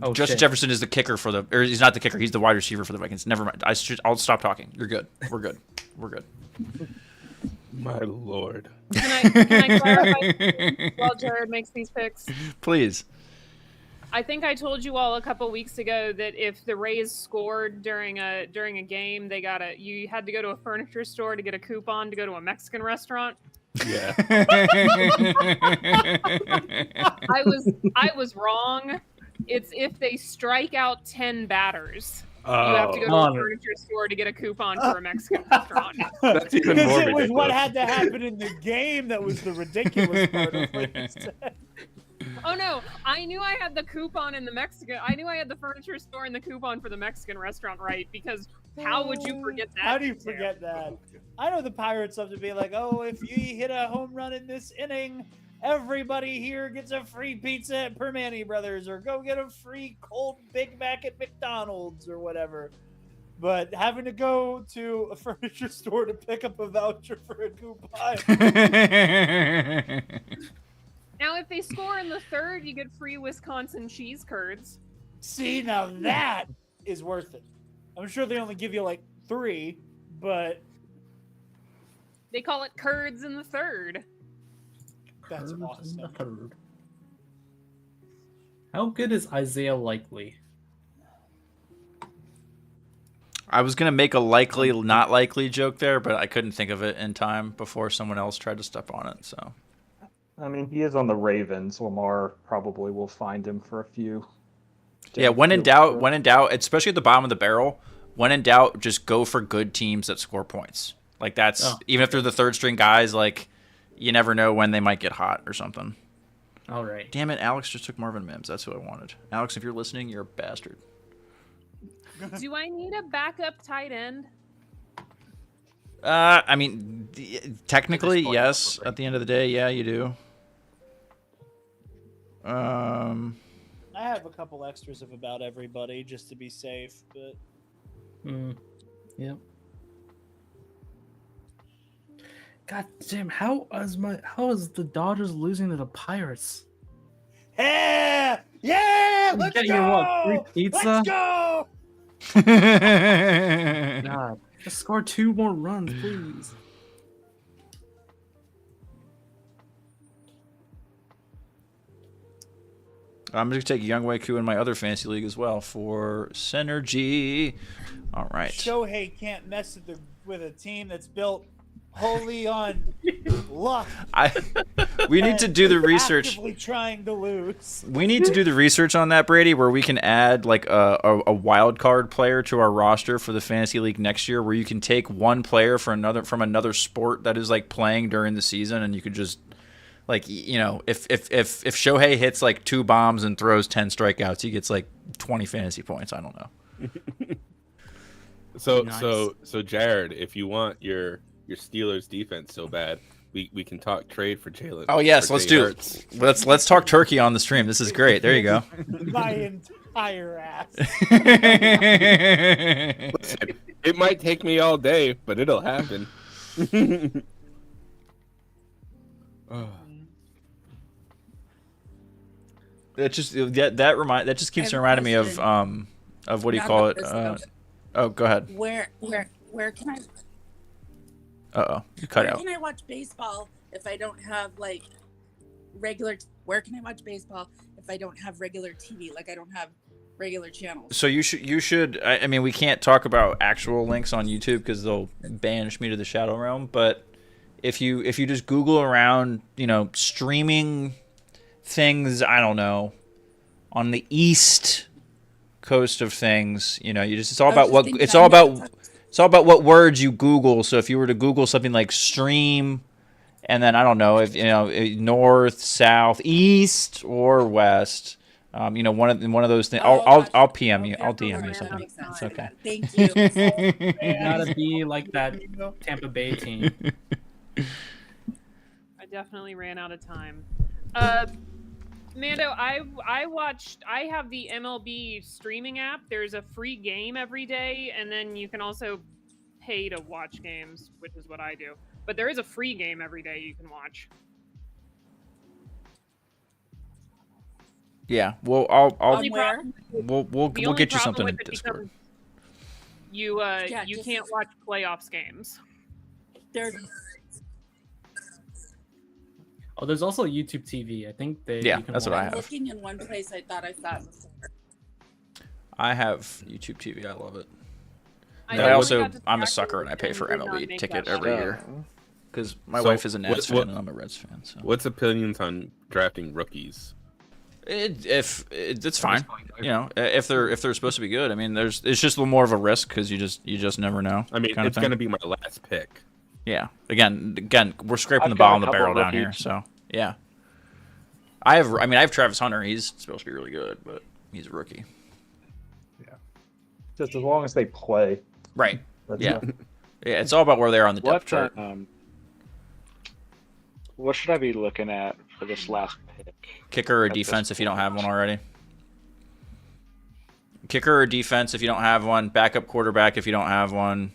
Oh, Justin shit. Jefferson is the kicker for the, or he's not the kicker. He's the wide receiver for the Vikings. Never mind. I'll stop talking. You're good. We're good. We're good. My lord. Can I clarify while Jared makes these picks? Please. I think I told you all a couple weeks ago that if the Rays scored during a game, you had to go to a furniture store to get a coupon to go to a Mexican restaurant. Yeah. I was wrong. It's if they strike out 10 batters. You have to go to a furniture store to get a coupon for a Mexican restaurant. That's even Because more it was what ridiculous. had to happen in the game that was the ridiculous part of what he said. Oh no, I knew I had the coupon in the Mexican. I knew I had the furniture store and the coupon for the Mexican restaurant right, because how would you forget that? How do you detail? forget that? I know the Pirates love to be like, oh, if you hit a home run in this inning, everybody here gets a free pizza at Permani Brothers, or go get a free cold Big Mac at McDonald's, or whatever. But having to go to a furniture store to pick up a voucher for a coupon. Now, if they score in the third, you get free Wisconsin cheese curds. See, now that is worth it. I'm sure they only give you like 3, but They call it curds in the third. that's awesome. How good is Isaiah Likely? I was going to make a likely, not likely joke there, but I couldn't think of it in time before someone else tried to step on it. So, I mean, he is on the Ravens. Lamar probably will find him for a few. yeah, when in doubt, especially at the bottom of the barrel, when in doubt, just go for good teams that score points. Like that's, even if they're the third string guys, like you never know when they might get hot or something. All right. Damn it, Alex just took Marvin Mims. That's who I wanted. Alex, if you're listening, you're a bastard. Do I need a backup tight end? I mean, technically, At this point, yes. probably. At the end of the day, yeah, you do. I have a couple extras of about everybody just to be safe, but Yep. God damn! How is the Dodgers losing to the Pirates? yeah, let's Get go! your what, free pizza? Let's go! God, just score 2 more runs, please. I'm going to take Young Wei Koo in my other fantasy league as well for synergy. All right. Shohei can't mess with a team that's built wholly on luck. We need to do the and research. Actively trying to lose. We need to do the research on that, Brady, where we can add like a wild card player to our roster for the fantasy league next year, where you can take one player from another sport that is like playing during the season, and you could just like, you know, if Shohei hits like 2 bombs and throws 10 strikeouts, he gets like 20 fantasy points. I don't know. So Jared, if you want your Steelers defense so bad, we can talk trade for Jalen. Oh yes, for let's Jay do Hurts. it. Let's talk turkey on the stream. This is great. There you go. My entire ass. Listen, it might take me all day, but it'll happen. That just that just keeps I have a reminding me of question. what do you Not call about it? this, though. Oh, go ahead. Where can I You cut where out. can I watch baseball if I don't have like regular? Where can I watch baseball if I don't have regular TV? Like I don't have regular channels. So you should. I mean, we can't talk about actual links on YouTube because they'll banish me to the shadow realm. But if you just Google around, you know, streaming things, I don't know, on the East Coast of things, you know, it's all I was about just what in it's all China. about. It's all about what words you Google. So if you were to Google something like stream, and then I don't know if north, south, east, or west, you know, one of those things. Oh, I'll gotcha. I'll PM you. Okay, I'll okay, DM you that something. makes sense. It's okay. Thank you. You gotta be like that Tampa Bay team. I definitely ran out of time. Mando, I have the MLB streaming app. There's a free game every day, and then you can also pay to watch games, which is what I do. But there is a free game every day you can watch. Yeah. Well, On Only where? problem- we'll the only get you problem something with in it Discord. becomes you Yeah, you just- can't watch playoffs games. There, Oh, there's also YouTube TV. I think they. Yeah, you can that's what I watch- have. looking in one place I thought I saw before. I have YouTube TV. I love it. But only I also got I'm a distracted sucker and I pay and for did not MLB make ticket that every shift. year because my So, wife is a Nats what- fan and I'm a Reds fan. So What's opinions on drafting rookies? it's fine. You know, if they're supposed to be good. I mean, it's just a little more of a risk because you just never know. I mean, kind of it's thing. going to be my last pick. Yeah. Again, we're scraping I've the got a bottom of the couple barrel of down here. rookies. So yeah. I have Travis Hunter. He's supposed to be really good, but he's a rookie. Just as long as they play. Right. That's Yeah. it. Yeah. It's all about where they are on the depth What chart. what should I be looking at for this last pick? Kicker or at this defense if you don't point? have one already. Kicker or defense if you don't have one. Backup quarterback if you don't have one.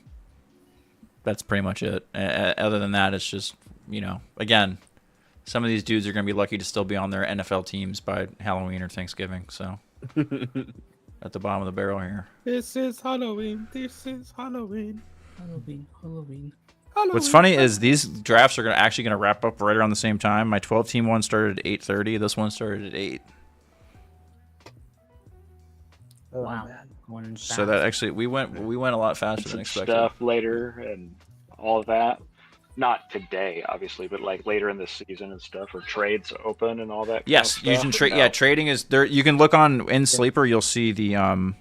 That's pretty much it. Other than that, it's just, you know, again, some of these dudes are going to be lucky to still be on their NFL teams by Halloween or Thanksgiving. So at the bottom of the barrel here. This is Halloween. This is Halloween. Halloween. What's funny is these drafts are actually going to wrap up right around the same time. My 12-team one started at 8:30. This one started at 8. Oh, Wow. man. Going So that fast. actually we went a lot faster than Some expected. stuff later and all of that. Not today, obviously, but like later in the season and stuff, or trades open and all that. Yes, kind of using stuff, trade. or Yeah, no? trading is there. You can look on in Sleeper. You'll see the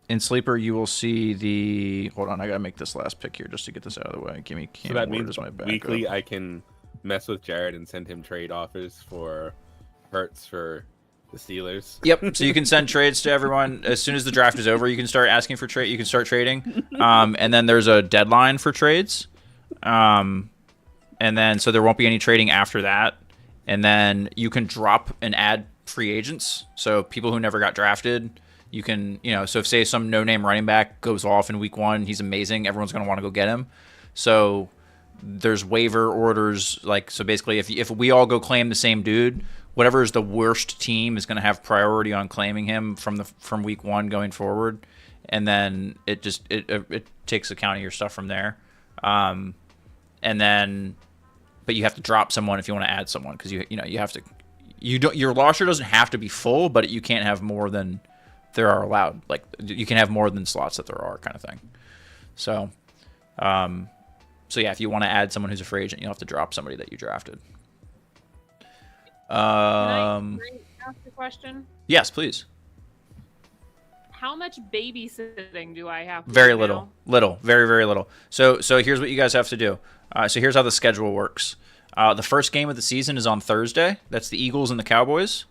In Sleeper, you will see the. Hold on, I gotta make this last pick here just to get this out of the way. Give me. So that means as my backup. weekly I can mess with Jared and send him trade offers for Hurts for the Steelers. Yep. So you can send trades to everyone as soon as the draft is over. You can start asking for trade. You can start trading, and then there's a deadline for trades, and then so there won't be any trading after that, and then you can drop and add free agents. So people who never got drafted, you can, so if say some no-name running back goes off in week 1, he's amazing. Everyone's going to want to go get him. So there's waiver orders. So basically, if we all go claim the same dude, whatever is the worst team is going to have priority on claiming him from week 1 going forward, and then it takes account of your stuff from there, and then, but you have to drop someone if you want to add someone because you have to. Your roster doesn't have to be full, but you can't have more than there are allowed. Like you can have more than slots that there are, kind of thing. So, yeah, if you want to add someone who's a free agent, you'll have to drop somebody that you drafted. Can I ask a question? Yes, please. How much babysitting do I have to Very do little. now? Very, very little. So here's what you guys have to do. So here's how the schedule works. The first game of the season is on Thursday. That's the Eagles and the Cowboys.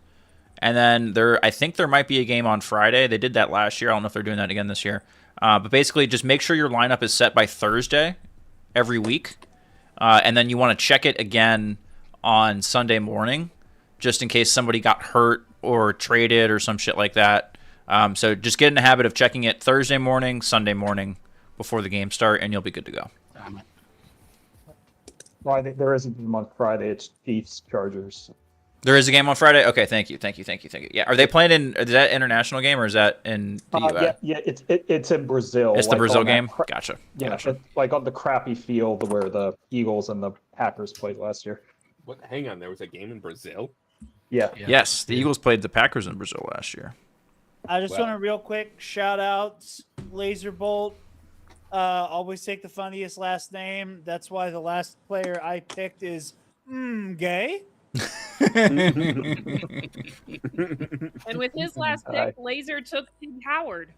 And then I think there might be a game on Friday. They did that last year. I don't know if they're doing that again this year. But basically, just make sure your lineup is set by Thursday every week. And then you want to check it again on Sunday morning, just in case somebody got hurt or traded or some shit like that. So just get in the habit of checking it Thursday morning, Sunday morning before the game start, and you'll be good to go. Friday, there isn't one on Friday. It's Chiefs Chargers. There is a game on Friday? Okay, thank you. Yeah, are they playing is that international game or is that in the US? Yeah, it's in Brazil. It's the like Brazil on that game? Gotcha. Yeah, Gotcha. it's like on the crappy field where the Eagles and the Packers played last year. What? Hang on, there was a game in Brazil. Yeah. Yes, the Eagles played the Packers in Brazil last year. I just Wow. want to real quick shout out Laserbolt. Always take the funniest last name. That's why the last player I picked is gay. And with his last pick, Laser took Pig Howard.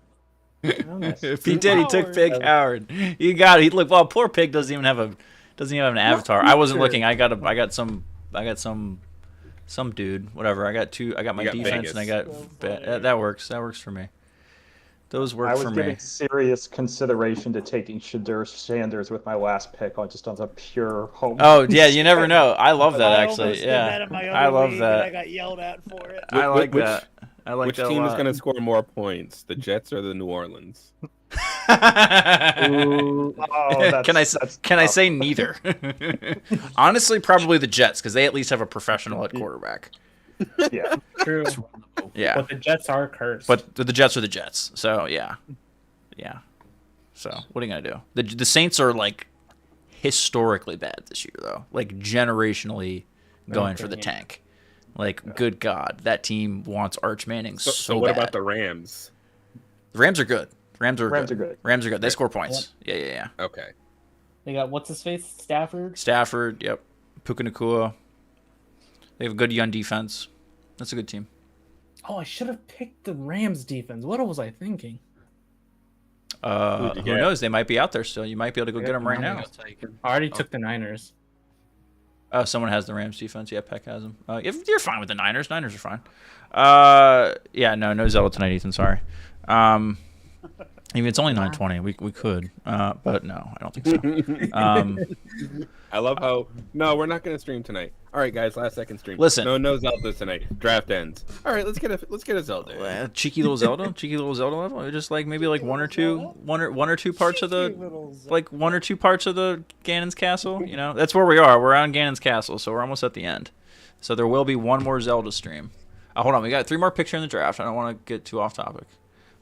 Oh, nice. If he did, he took Pig Howard. You got it. Look, well, poor Pig doesn't even have an avatar. I wasn't looking. I got some dude. Whatever. I got my got defense, Vegas. and I got that works. That works for me. Those work I was for giving me. serious consideration to taking Shadur Sanders with my last pick on just on a pure home. Oh yeah, you never know. I love that I actually. almost did Yeah, that in my I other love league, that. and I got yelled at for it. I like Which- that. I like Which that team a is lot. going to score more points, the Jets or the New Orleans? Ooh, oh, Can I tough. say neither? Honestly, probably the Jets because they at least have a professional at quarterback. Yeah. True. Yeah, But the Jets are cursed. but the Jets are the Jets. So yeah. So what are you gonna do? The Saints are like historically bad this year though, like generationally going for the tank. Like good God, that team wants Arch Manning so what bad. about the Rams? The Rams are good. Rams are Rams good. are good. Rams are good. They score points. Yeah. Okay. They got what's his face? Stafford. Stafford. Yep. Puka Nacua. They have a good young defense. That's a good team. Oh, I should have picked the Rams defense. What was I thinking? Who'd you Who get? knows? They might be out there still. You might be able to go get them right now. I already took the Niners. Oh, someone has the Rams defense. Yeah, Peck has them. If you're fine with the Niners, Niners are fine. Yeah, no Zelda tonight, Ethan. Sorry. Even it's only 9:20. We could, but no, I don't think so. I love how we're not gonna stream tonight. All right, guys, last second stream. Listen. no Zelda tonight. Draft ends. All right, let's get a Zelda. Cheeky little Zelda level. Just like maybe like one or two parts of the one or two parts of the Ganon's castle. You know, that's where we are. We're on Ganon's castle, so we're almost at the end. So there will be one more Zelda stream. Hold on, we got 3 more picks here in the draft. I don't want to get too off topic.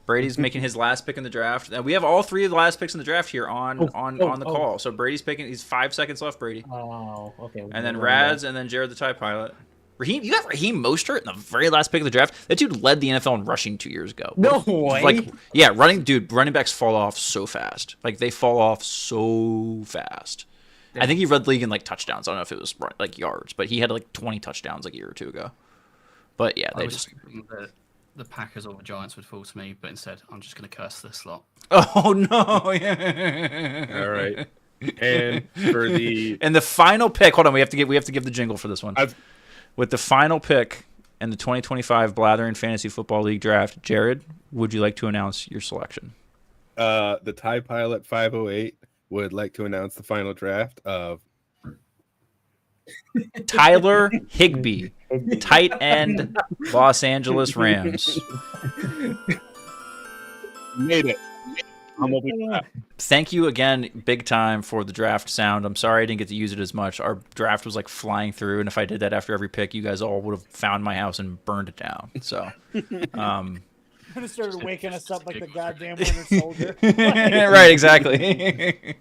Brady's making his last pick in the draft. We have all 3 of the last picks in the draft here on the call. So Brady's picking. He's 5 seconds left, Brady. Oh, okay. And then Rads, and then Jared the TIE Pilot. You got Raheem Mostert in the very last pick of the draft. That dude led the NFL in rushing 2 years ago. No way. Running backs fall off so fast. Like they fall off so fast. I think he led the league in like touchdowns. I don't know if it was like yards, but he had like 20 touchdowns like a year or 2 ago. But yeah, they just. The Packers or the Giants would fall to me, but instead I'm just going to curse this slot. Oh no! Yeah. All right. And for the final pick, hold on, we have to give the jingle for this one. With the final pick in the 2025 Blathering Fantasy Football League draft, Jared, would you like to announce your selection? The TIE Pilot 508 would like to announce the final draft of Tyler Higbee, tight end, Los Angeles Rams. Made it. Thank you again, big time, for the draft sound. I'm sorry I didn't get to use it as much. Our draft was like flying through, and if I did that after every pick, you guys all would have found my house and burned it down. So, Could have started waking us up like the goddamn Winter Soldier. Right, exactly.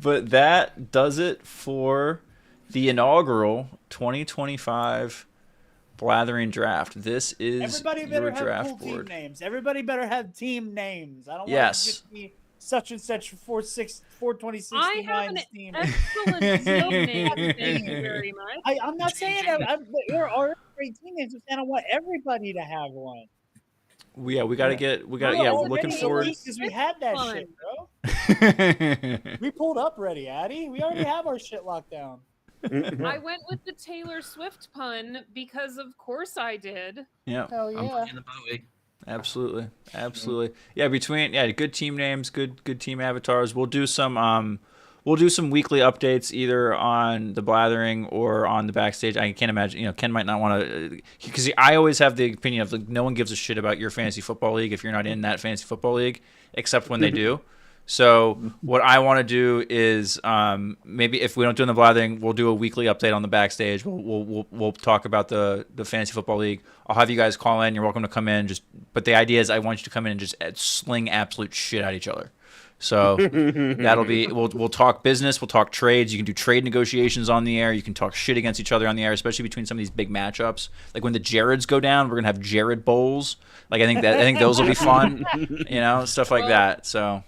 But that does it for the inaugural 2025 Blathering draft. This is Everybody better your have draft cool board. team names. Everybody better have team names. I don't want Yes. to just be such and such 42069 I have an team. excellent team name. Thank you very much. I'm not saying that there are great team names. I'm saying I want everybody to have one. We gotta get. We're Well, looking already forward. because we had that Fun. shit, bro. We pulled up ready, Addy. We already have our shit locked down. I went with the Taylor Swift pun because, of course, I did. Yeah, Hell I'm yeah. in the boaty. absolutely. Yeah, between good team names, good team avatars. We'll do some weekly updates either on the Blathering or on the backstage. I can't imagine, Ken might not want to, because I always have the opinion of like no one gives a shit about your fantasy football league if you're not in that fantasy football league, except when they do. So what I want to do is maybe if we don't do it in the Blathering, we'll do a weekly update on the backstage. We'll talk about the fantasy football league. I'll have you guys call in. You're welcome to come in. But the idea is I want you to come in and just sling absolute shit at each other. So that'll be we'll talk business, we'll talk trades. You can do trade negotiations on the air. You can talk shit against each other on the air, especially between some of these big matchups. Like when the Jareds go down, we're gonna have Jared Bowls. Like I think those will be fun. Stuff like that. So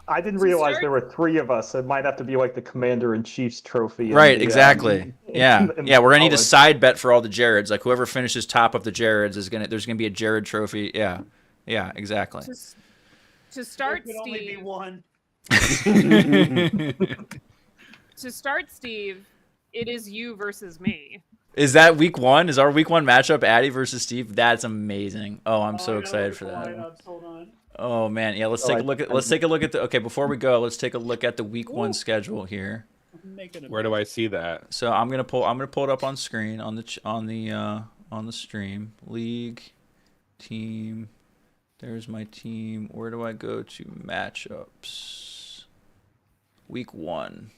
I didn't realize there were 3 of us. It might have to be like the Commander-in-Chief's trophy. Right, exactly. Yeah, in yeah. We're gonna need a college. side bet for all the Jareds. Like whoever finishes top of the Jareds there's gonna be a Jared trophy. Yeah, yeah, exactly. To start, There could only be Steve. one. To start, Steve, it is you versus me. Is that week 1? Is our week 1 matchup Addy versus Steve? That's amazing. Oh, I'm so I excited gotta for look at the that. lineups, hold on. Oh man, yeah. Let's Oh, take a look at. Let's take a look at the. Okay, before we go, let's take a look at the week 1 schedule here. I'm making a Where do I see that? So I'm gonna pull it up on screen on the stream. League, team. There's my team. Where do I go to matchups? Week 1.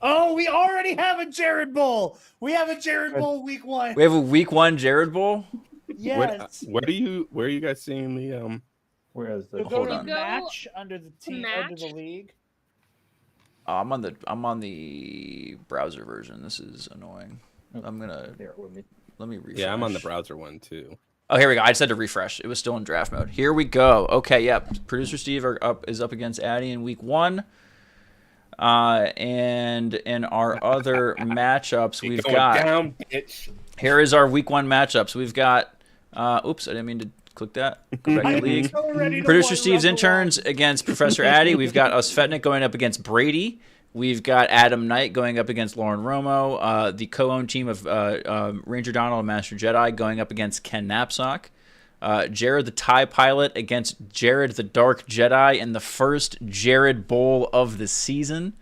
Oh, we already have a Jared Bowl. We have a Jared Bowl week 1. We have a week 1 Jared Bowl. Yes. Where are you guys seeing the Where is So the? go Hold to on. match under the team under the match? league. I'm on the browser version. This is annoying. I'm gonna There, let me. let me refresh. Yeah, I'm on the browser one too. Oh, here we go. I just had to refresh. It was still in draft mode. Here we go. Okay, yep. Producer Steve is up against Addy in week 1. And in our other matchups, we've got down, bitch. here is our week 1 matchups. We've got oops, I didn't mean to click that. Go back to league. So ready to Producer one Steve's level interns against Professor Addy. We've got us Fetnick going up against Brady. We've got Adam Knight going up against Lauren Romo. The co-owned team of Ranger Donald and Master Jedi going up against Ken Knapsack. Jared the TIE Pilot against Jared the Dark Jedi in the first Jared Bowl of the season.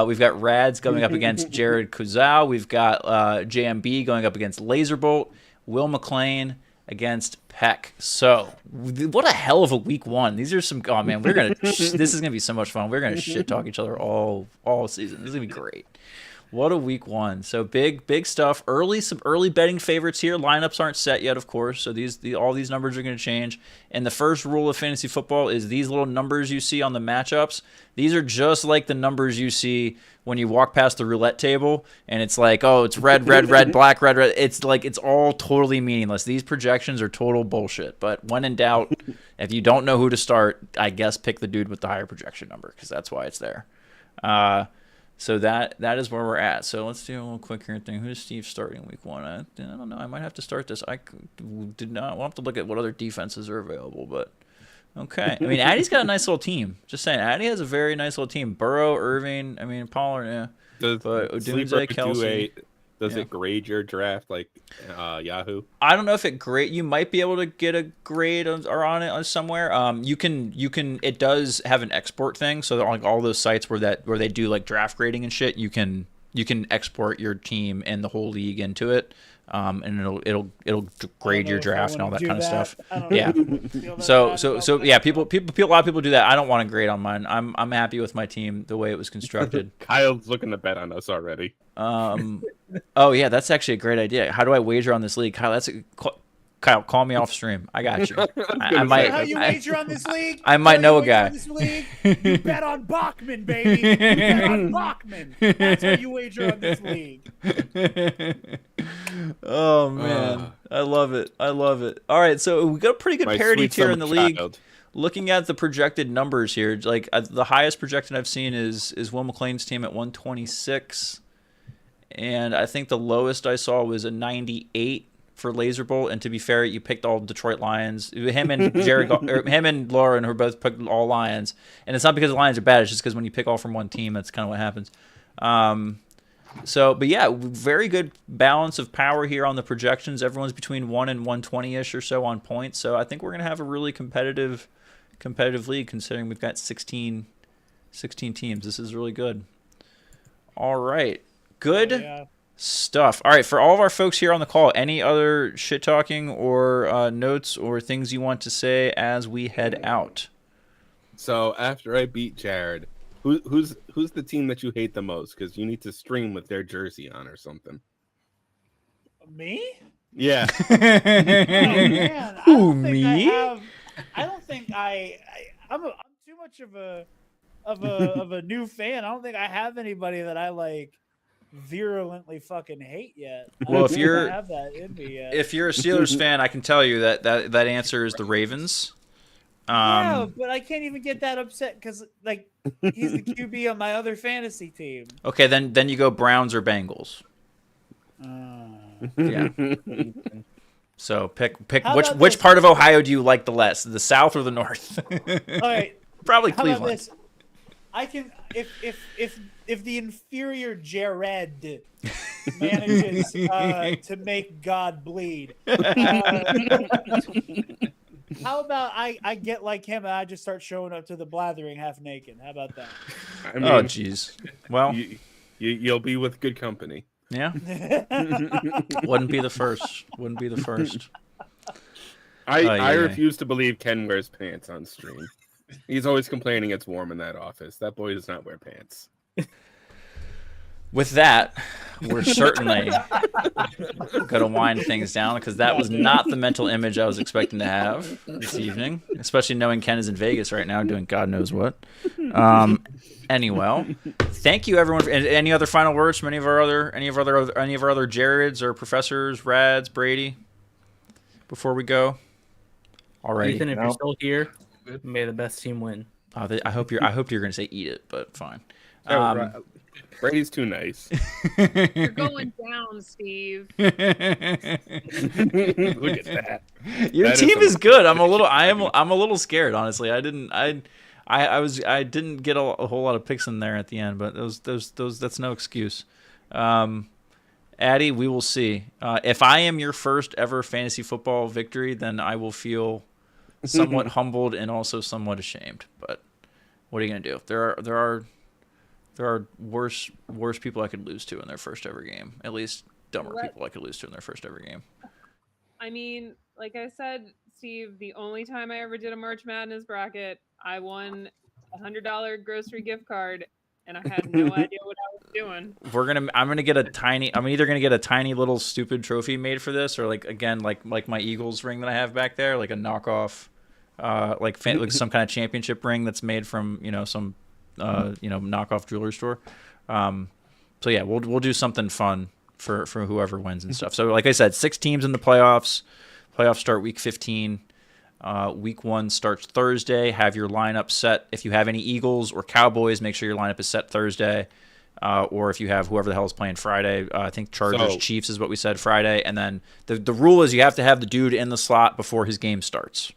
We've got Rads going up against Jared Kuzow. We've got JMB going up against Laserbolt. Will McLean against Peck. So, what a hell of a week 1. These are some. Oh man, we're gonna. This is gonna be so much fun. We're gonna shit talk each other all season. This is gonna be great. What a week 1. So big stuff. Some early betting favorites here. Lineups aren't set yet, of course. So all these numbers are going to change. And the first rule of fantasy football is these little numbers you see on the matchups. These are just like the numbers you see when you walk past the roulette table and it's like, oh, it's red, black, red. It's like it's all totally meaningless. These projections are total bullshit. But when in doubt, if you don't know who to start, I guess pick the dude with the higher projection number because that's why it's there. So that is where we're at. So let's do a little quick here thing. Who's Steve starting week 1? I don't know. I might have to start this. Did not. We'll have to look at what other defenses are available. But okay. I mean, Addy's got a nice little team. Just saying, Addy has a very nice little team. Burrow, Irving. I mean, Pollard. Yeah. But Odunze, Kelsey. Does it grade your draft like Yahoo? I don't know if it grade. You might be able to get a grade on it somewhere. You can. It does have an export thing, so that like all those sites where they do like draft grading and shit, you can export your team and the whole league into it, and it'll grade your draft and all that kind of stuff. Yeah. So yeah, people a lot of people do that. I don't want to grade on mine. I'm happy with my team the way it was constructed. Kyle's looking to bet on us already. Oh yeah, that's actually a great idea. How do I wager on this league, Kyle? Kyle, call me off stream. I got you. I might. How you wager on this league? I might know a guy. You bet on Bachman, baby. You bet on Bachman. That's how you wager on this league. Oh man, I love it. All right, so we got a pretty good parity tier in the league. Looking at the projected numbers here, like the highest projected I've seen is Will McLean's team at 126, and I think the lowest I saw was a 98 for Laserbolt. And to be fair, you picked all Detroit Lions. Him and Lauren, who both picked all Lions, and it's not because the Lions are bad. It's just because when you pick all from one team, that's kind of what happens. But yeah, very good balance of power here on the projections. Everyone's between 1 and 120-ish or so on points. So I think we're gonna have a really competitive league, considering we've got 16 teams. This is really good. All right, good stuff. All right, for all of our folks here on the call, any other shit talking or notes or things you want to say as we head out? So after I beat Jared, who's the team that you hate the most? Because you need to stream with their jersey on or something. Me? Yeah. Oh man, I'm too much of a new fan. I don't think I have anybody that I like virulently fucking hate yet. Well, if you're have that in me yet. If you're a Steelers fan, I can tell you that answer is the Ravens. Yeah, but I can't even get that upset because like he's the QB on my other fantasy team. Okay, then you go Browns or Bengals. Yeah. So pick How which about which this? part of Ohio do you like the less, the South or the North? All right, Probably how about Cleveland. this? I can if the inferior Jared manages to make God bleed. How about I get like him and I just start showing up to the Blathering half naked? How about that? I mean, Oh, jeez. Well, you'll be with good company. yeah. Wouldn't be the first. Wouldn't be the first. I refuse to believe Ken wears pants on stream. He's always complaining it's warm in that office. That boy does not wear pants. With that, we're certainly going to wind things down because that was not the mental image I was expecting to have this evening, especially knowing Ken is in Vegas right now doing God knows what. Anyway, thank you everyone. Any other final words from any of our other Jareds or professors, Rads, Brady, before we go? Alrighty. Ethan, if you're still here, may the best team win. I hope you're going to say eat it, but fine. Brady's too nice. You're going down, Steve. Look at that. Your That team is is good. I'm a little scared, honestly. I didn't get a whole lot of picks in there at the end, but those that's no excuse. Addy, we will see. If I am your first ever fantasy football victory, then I will feel somewhat humbled and also somewhat ashamed. But what are you gonna do? There are worse people I could lose to in their first ever game. At least dumber people I could lose to in their first ever game. I mean, like I said, Steve, the only time I ever did a March Madness bracket, I won $100 grocery gift card, and I had no idea what I was doing. I'm either gonna get a tiny little stupid trophy made for this, or like my Eagles ring that I have back there, like a knockoff, like some kind of championship ring that's made from some knockoff jewelry store. So yeah, we'll do something fun for whoever wins and stuff. So like I said, 6 teams in the playoffs. Playoffs start week 15. Week 1 starts Thursday. Have your lineup set. If you have any Eagles or Cowboys, make sure your lineup is set Thursday. Or if you have whoever the hell is playing Friday, I think Chargers Chiefs is what we said Friday. And then the rule is you have to have the dude in the slot before his game starts.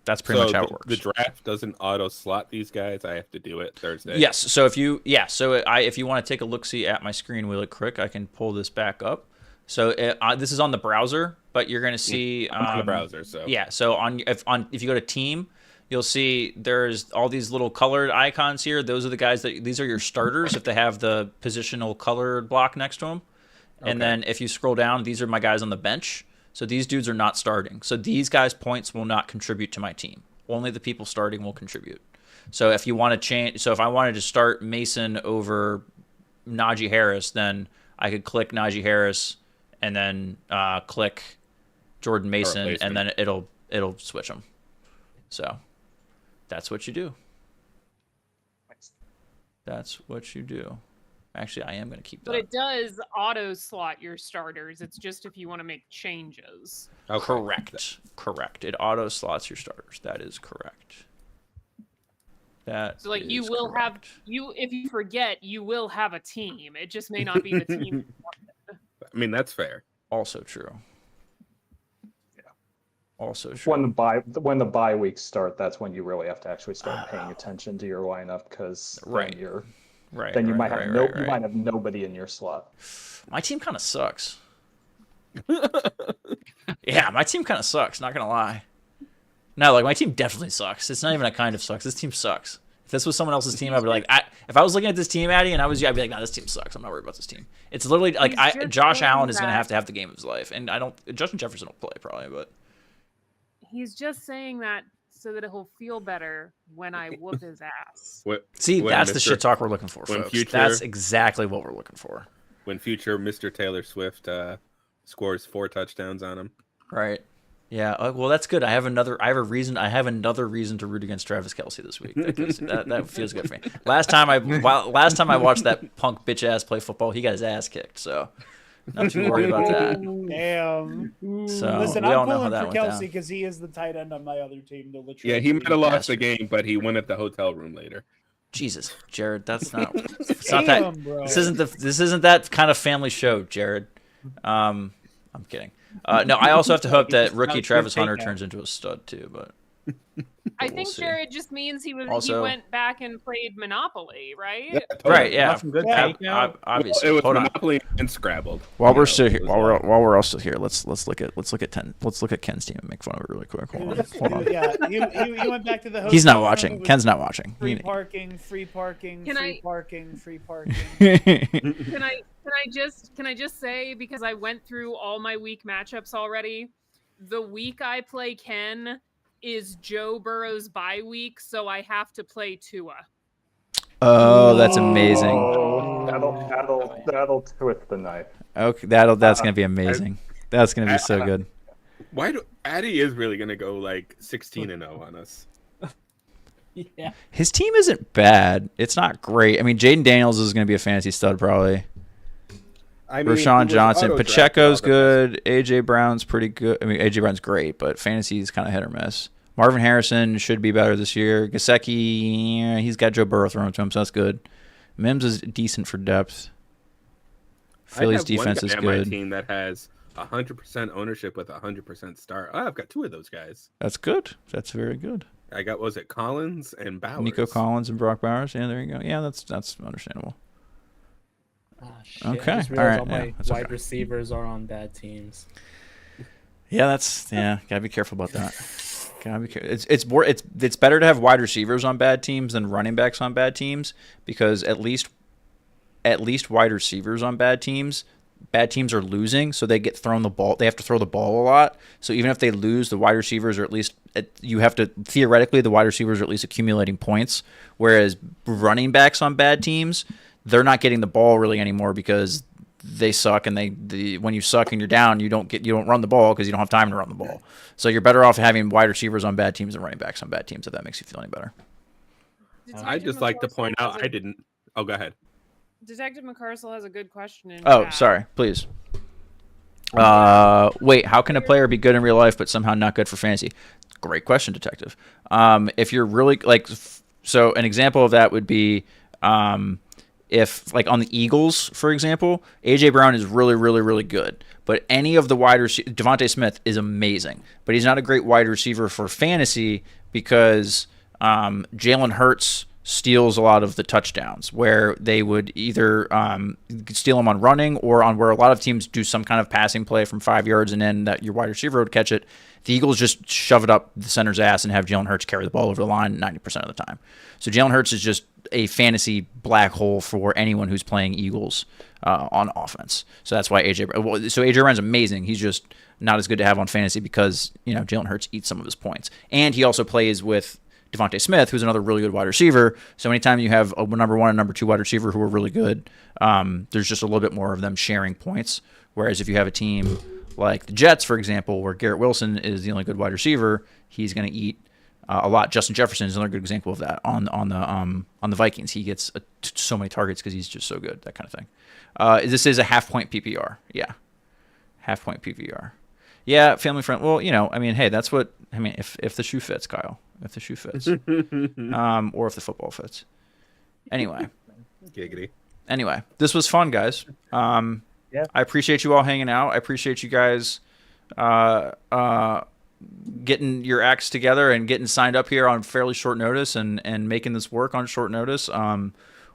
That's pretty much how it works. The draft doesn't auto slot these guys. I have to do it Thursday. Yes. So if you want to take a look-see at my screen really quick, I can pull this back up. So this is on the browser, but you're going to see on the browser. So yeah. So if you go to team, you'll see there's all these little colored icons here. Those are the guys these are your starters if they have the positional colored block next to them. And then if you scroll down, these are my guys on the bench. So these dudes are not starting. So these guys' points will not contribute to my team. Only the people starting will contribute. So if you want to change, if I wanted to start Mason over Najee Harris, then I could click Najee Harris and then click Jordan Mason, and then it'll switch them. So that's what you do. That's what you do. Actually, I am going to keep that. But it does auto slot your starters. It's just if you want to make changes. Okay. Correct. It auto slots your starters. That is correct. So you will have if you forget, you will have a team. It just may not be the team. I mean, that's fair. Also true. Yeah. Also true. When the bye weeks start, that's when you really have to actually start paying attention to your lineup because then you might have nobody in your slot. My team kind of sucks. Yeah, my team kind of sucks. Not gonna lie. No, like my team definitely sucks. It's not even a kind of sucks. This team sucks. If this was someone else's team, I'd be like, if I was looking at this team, Addy, and I was you, I'd be like, nah, this team sucks. I'm not worried about this team. It's literally like Josh Allen is gonna have to have the game of his life, and Justin Jefferson will play probably, but he's just saying that so that he'll feel better when I whoop his ass. That's the shit talk we're looking for, folks. That's exactly what we're looking for. When future Mr. Taylor Swift scores 4 touchdowns on him. Right. Yeah. Well, that's good. I have another reason to root against Travis Kelce this week. That feels good for me. Last time I watched that punk bitch ass play football, he got his ass kicked. So Not too worried about that. Damn. So Listen, we all I'm know how pulling that for went Kelsey down. because he is the tight end on my other team. The Yeah, he might have lost the game, but he won at the hotel room later. Jesus, Jared, that's not. It's not that. Damn, bro. This isn't that kind of family show, Jared. I'm kidding. No, I also have to hope that rookie Travis Hunter turns into a stud too. But I we'll think see. Jared just means he Also- went back and played Monopoly, right? Yeah, totally. Right, yeah, Want some good Yeah. takeout? obviously. It was Hold on. Monopoly and Scrabble. While You we're know, still here, it was, while we're all still here, let's look at Ken's team and make fun of it really quick. Hold on. Yeah, you went back to the hotel He's not room, watching. it was Ken's not watching. Free parking, free parking, Can free I- parking, free parking. Can I just say, because I went through all my week matchups already, the week I play Ken is Joe Burrow's bye week, so I have to play Tua. Oh, that's amazing. Oh, that'll twist the knife. Okay, that's gonna be amazing. That's gonna be so good. Why do Addy is really gonna go like 16-0 on us? Yeah. His team isn't bad. It's not great. I mean, Jaden Daniels is gonna be a fantasy stud probably. I mean, he Rashawn was Johnson, auto-drafted Pacheco's all the best. good. AJ Brown's pretty good. I mean, AJ Brown's great, but fantasy is kind of hit or miss. Marvin Harrison should be better this year. Gesicki, yeah, he's got Joe Burrow thrown to him, so that's good. Mims is decent for depth. Philly's defense is I have one guy on my good. team that has 100% ownership with 100% start. Oh, I've got two of those guys. That's good. That's very good. I got was it Collins and Bowers. Nico Collins and Brock Bowers. Yeah, there you go. Yeah, that's understandable. Shit, Okay, I just all realized right, all my yeah, that's wide okay. receivers are on bad teams. Yeah, gotta be careful about that. Gotta be careful. It's better to have wide receivers on bad teams than running backs on bad teams, because at least wide receivers on bad teams are losing, so they get thrown the ball. They have to throw the ball a lot. So even if they lose, the wide receivers are at least theoretically the wide receivers are at least accumulating points. Whereas running backs on bad teams, they're not getting the ball really anymore because they suck, and when you suck and you're down, you don't run the ball because you don't have time to run the ball. So you're better off having wide receivers on bad teams than running backs on bad teams, if that makes you feel any better. I'd just like to point out I didn't. Oh, go ahead. Detective McCarcel has a good question in Oh, chat. sorry. Please. Wait, how can a player be good in real life but somehow not good for fantasy? Great question, Detective. If you're really so an example of that would be if on the Eagles, for example, AJ Brown is really, really, really good. But any of the wide receivers, Devontae Smith is amazing, but he's not a great wide receiver for fantasy because Jalen Hurts steals a lot of the touchdowns, where they would either steal them on running or on where a lot of teams do some kind of passing play from 5 yards and then that your wide receiver would catch it. The Eagles just shove it up the center's ass and have Jalen Hurts carry the ball over the line 90% of the time. So Jalen Hurts is just a fantasy black hole for anyone who's playing Eagles on offense. So that's why AJ Brown's amazing. He's just not as good to have on fantasy because Jalen Hurts eats some of his points, and he also plays with Devontae Smith, who's another really good wide receiver. So anytime you have a number one and number two wide receiver who are really good, there's just a little bit more of them sharing points. Whereas if you have a team like the Jets, for example, where Garrett Wilson is the only good wide receiver, he's going to eat a lot. Justin Jefferson is another good example of that on the Vikings. He gets so many targets because he's just so good, that kind of thing. This is a half-point PPR. Yeah, half-point PPR. Yeah, family friend. Well, hey, that's what I mean. If the shoe fits, Kyle. If the shoe fits, or if the football fits. Anyway. Giggity. Anyway, this was fun, guys. Yeah. I appreciate you all hanging out. I appreciate you guys getting your acts together and getting signed up here on fairly short notice and making this work on short notice. We're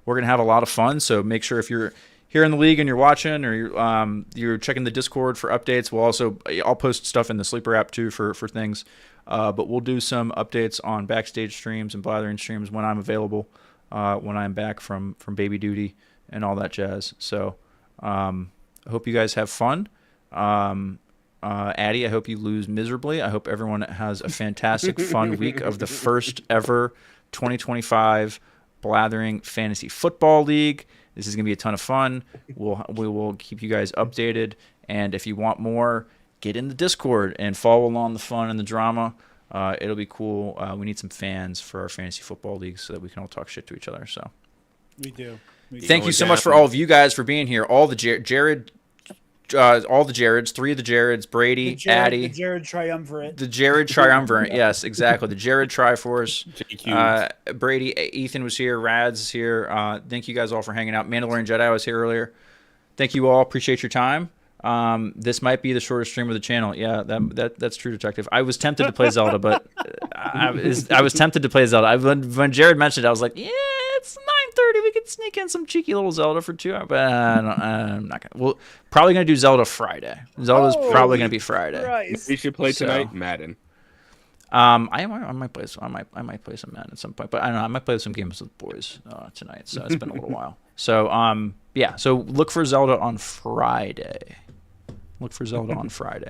going to have a lot of fun, so make sure if you're here in the league and you're watching or you're checking the Discord for updates. I'll post stuff in the Sleeper app too for things. But we'll do some updates on backstage streams and Blathering streams when I'm available, when I'm back from baby duty and all that jazz. So I hope you guys have fun. Addy, I hope you lose miserably. I hope everyone has a fantastic, fun week of the first ever 2025 Blathering Fantasy Football League. This is going to be a ton of fun. We will keep you guys updated. And if you want more, get in the Discord and follow along the fun and the drama. It'll be cool. We need some fans for our fantasy football league so that we can all talk shit to each other. So We do. Thank you so much for all of you guys for being here. All the Jared all the Jareds, 3 of the Jareds, Brady, Addy. The Jared Triumvirate. The Jared Triumvirate, yes, exactly. The Jared Triforce. Brady, Ethan was here, Rads is here. Thank you guys all for hanging out. Mandalorian Jedi was here earlier. Thank you all. Appreciate your time. This might be the shortest stream of the channel. Yeah, that's true, Detective. I was tempted to play Zelda, but I was tempted to play Zelda. When Jared mentioned it, I was like, yeah, it's 9:30. We could sneak in some cheeky little Zelda for 2 hours, but I'm not gonna. We're probably gonna do Zelda Friday. Zelda's probably gonna be Friday. Christ. We should play tonight, Madden. I might play some. I might play some Madden at some point, but I don't know. I might play some games with the boys tonight. So it's been a little while. So yeah. So look for Zelda on Friday. I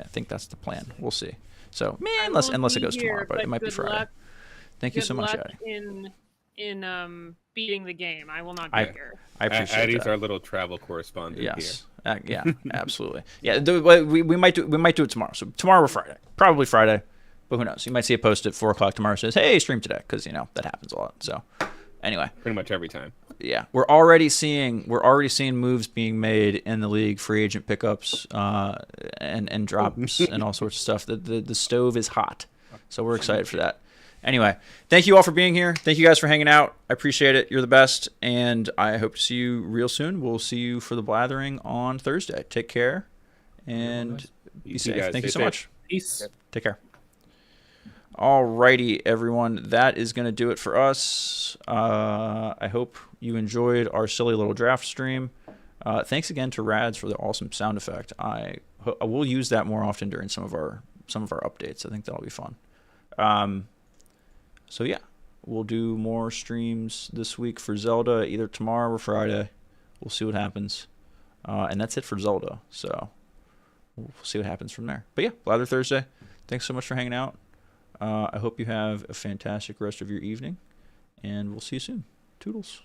think that's the plan. We'll see. So unless it goes tomorrow, but it might be Friday. Thank you so much, Addy. In beating the game, I will not be here. I appreciate Addy's that. our little travel correspondent. Yes. Yeah. Absolutely. Yeah. We might do it tomorrow. So tomorrow or Friday, probably Friday, but who knows? You might see a post at 4:00 tomorrow that says, "Hey, stream today," because that happens a lot. So anyway, pretty much every time. Yeah, we're already seeing moves being made in the league, free agent pickups, and drops and all sorts of stuff. The stove is hot, so we're excited for that. Anyway, thank you all for being here. Thank you guys for hanging out. I appreciate it. You're the best, and I hope to see you real soon. We'll see you for the Blathering on Thursday. Take care, and be safe. Thank you so much. Peace. Take care. Alrighty, everyone. That is going to do it for us. I hope you enjoyed our silly little draft stream. Thanks again to Rads for the awesome sound effect. I will use that more often during some of our updates. I think that'll be fun. So yeah, we'll do more streams this week for Zelda, either tomorrow or Friday. We'll see what happens. And that's it for Zelda. So we'll see what happens from there. But yeah, Blather Thursday. Thanks so much for hanging out. I hope you have a fantastic rest of your evening, and we'll see you soon. Toodles.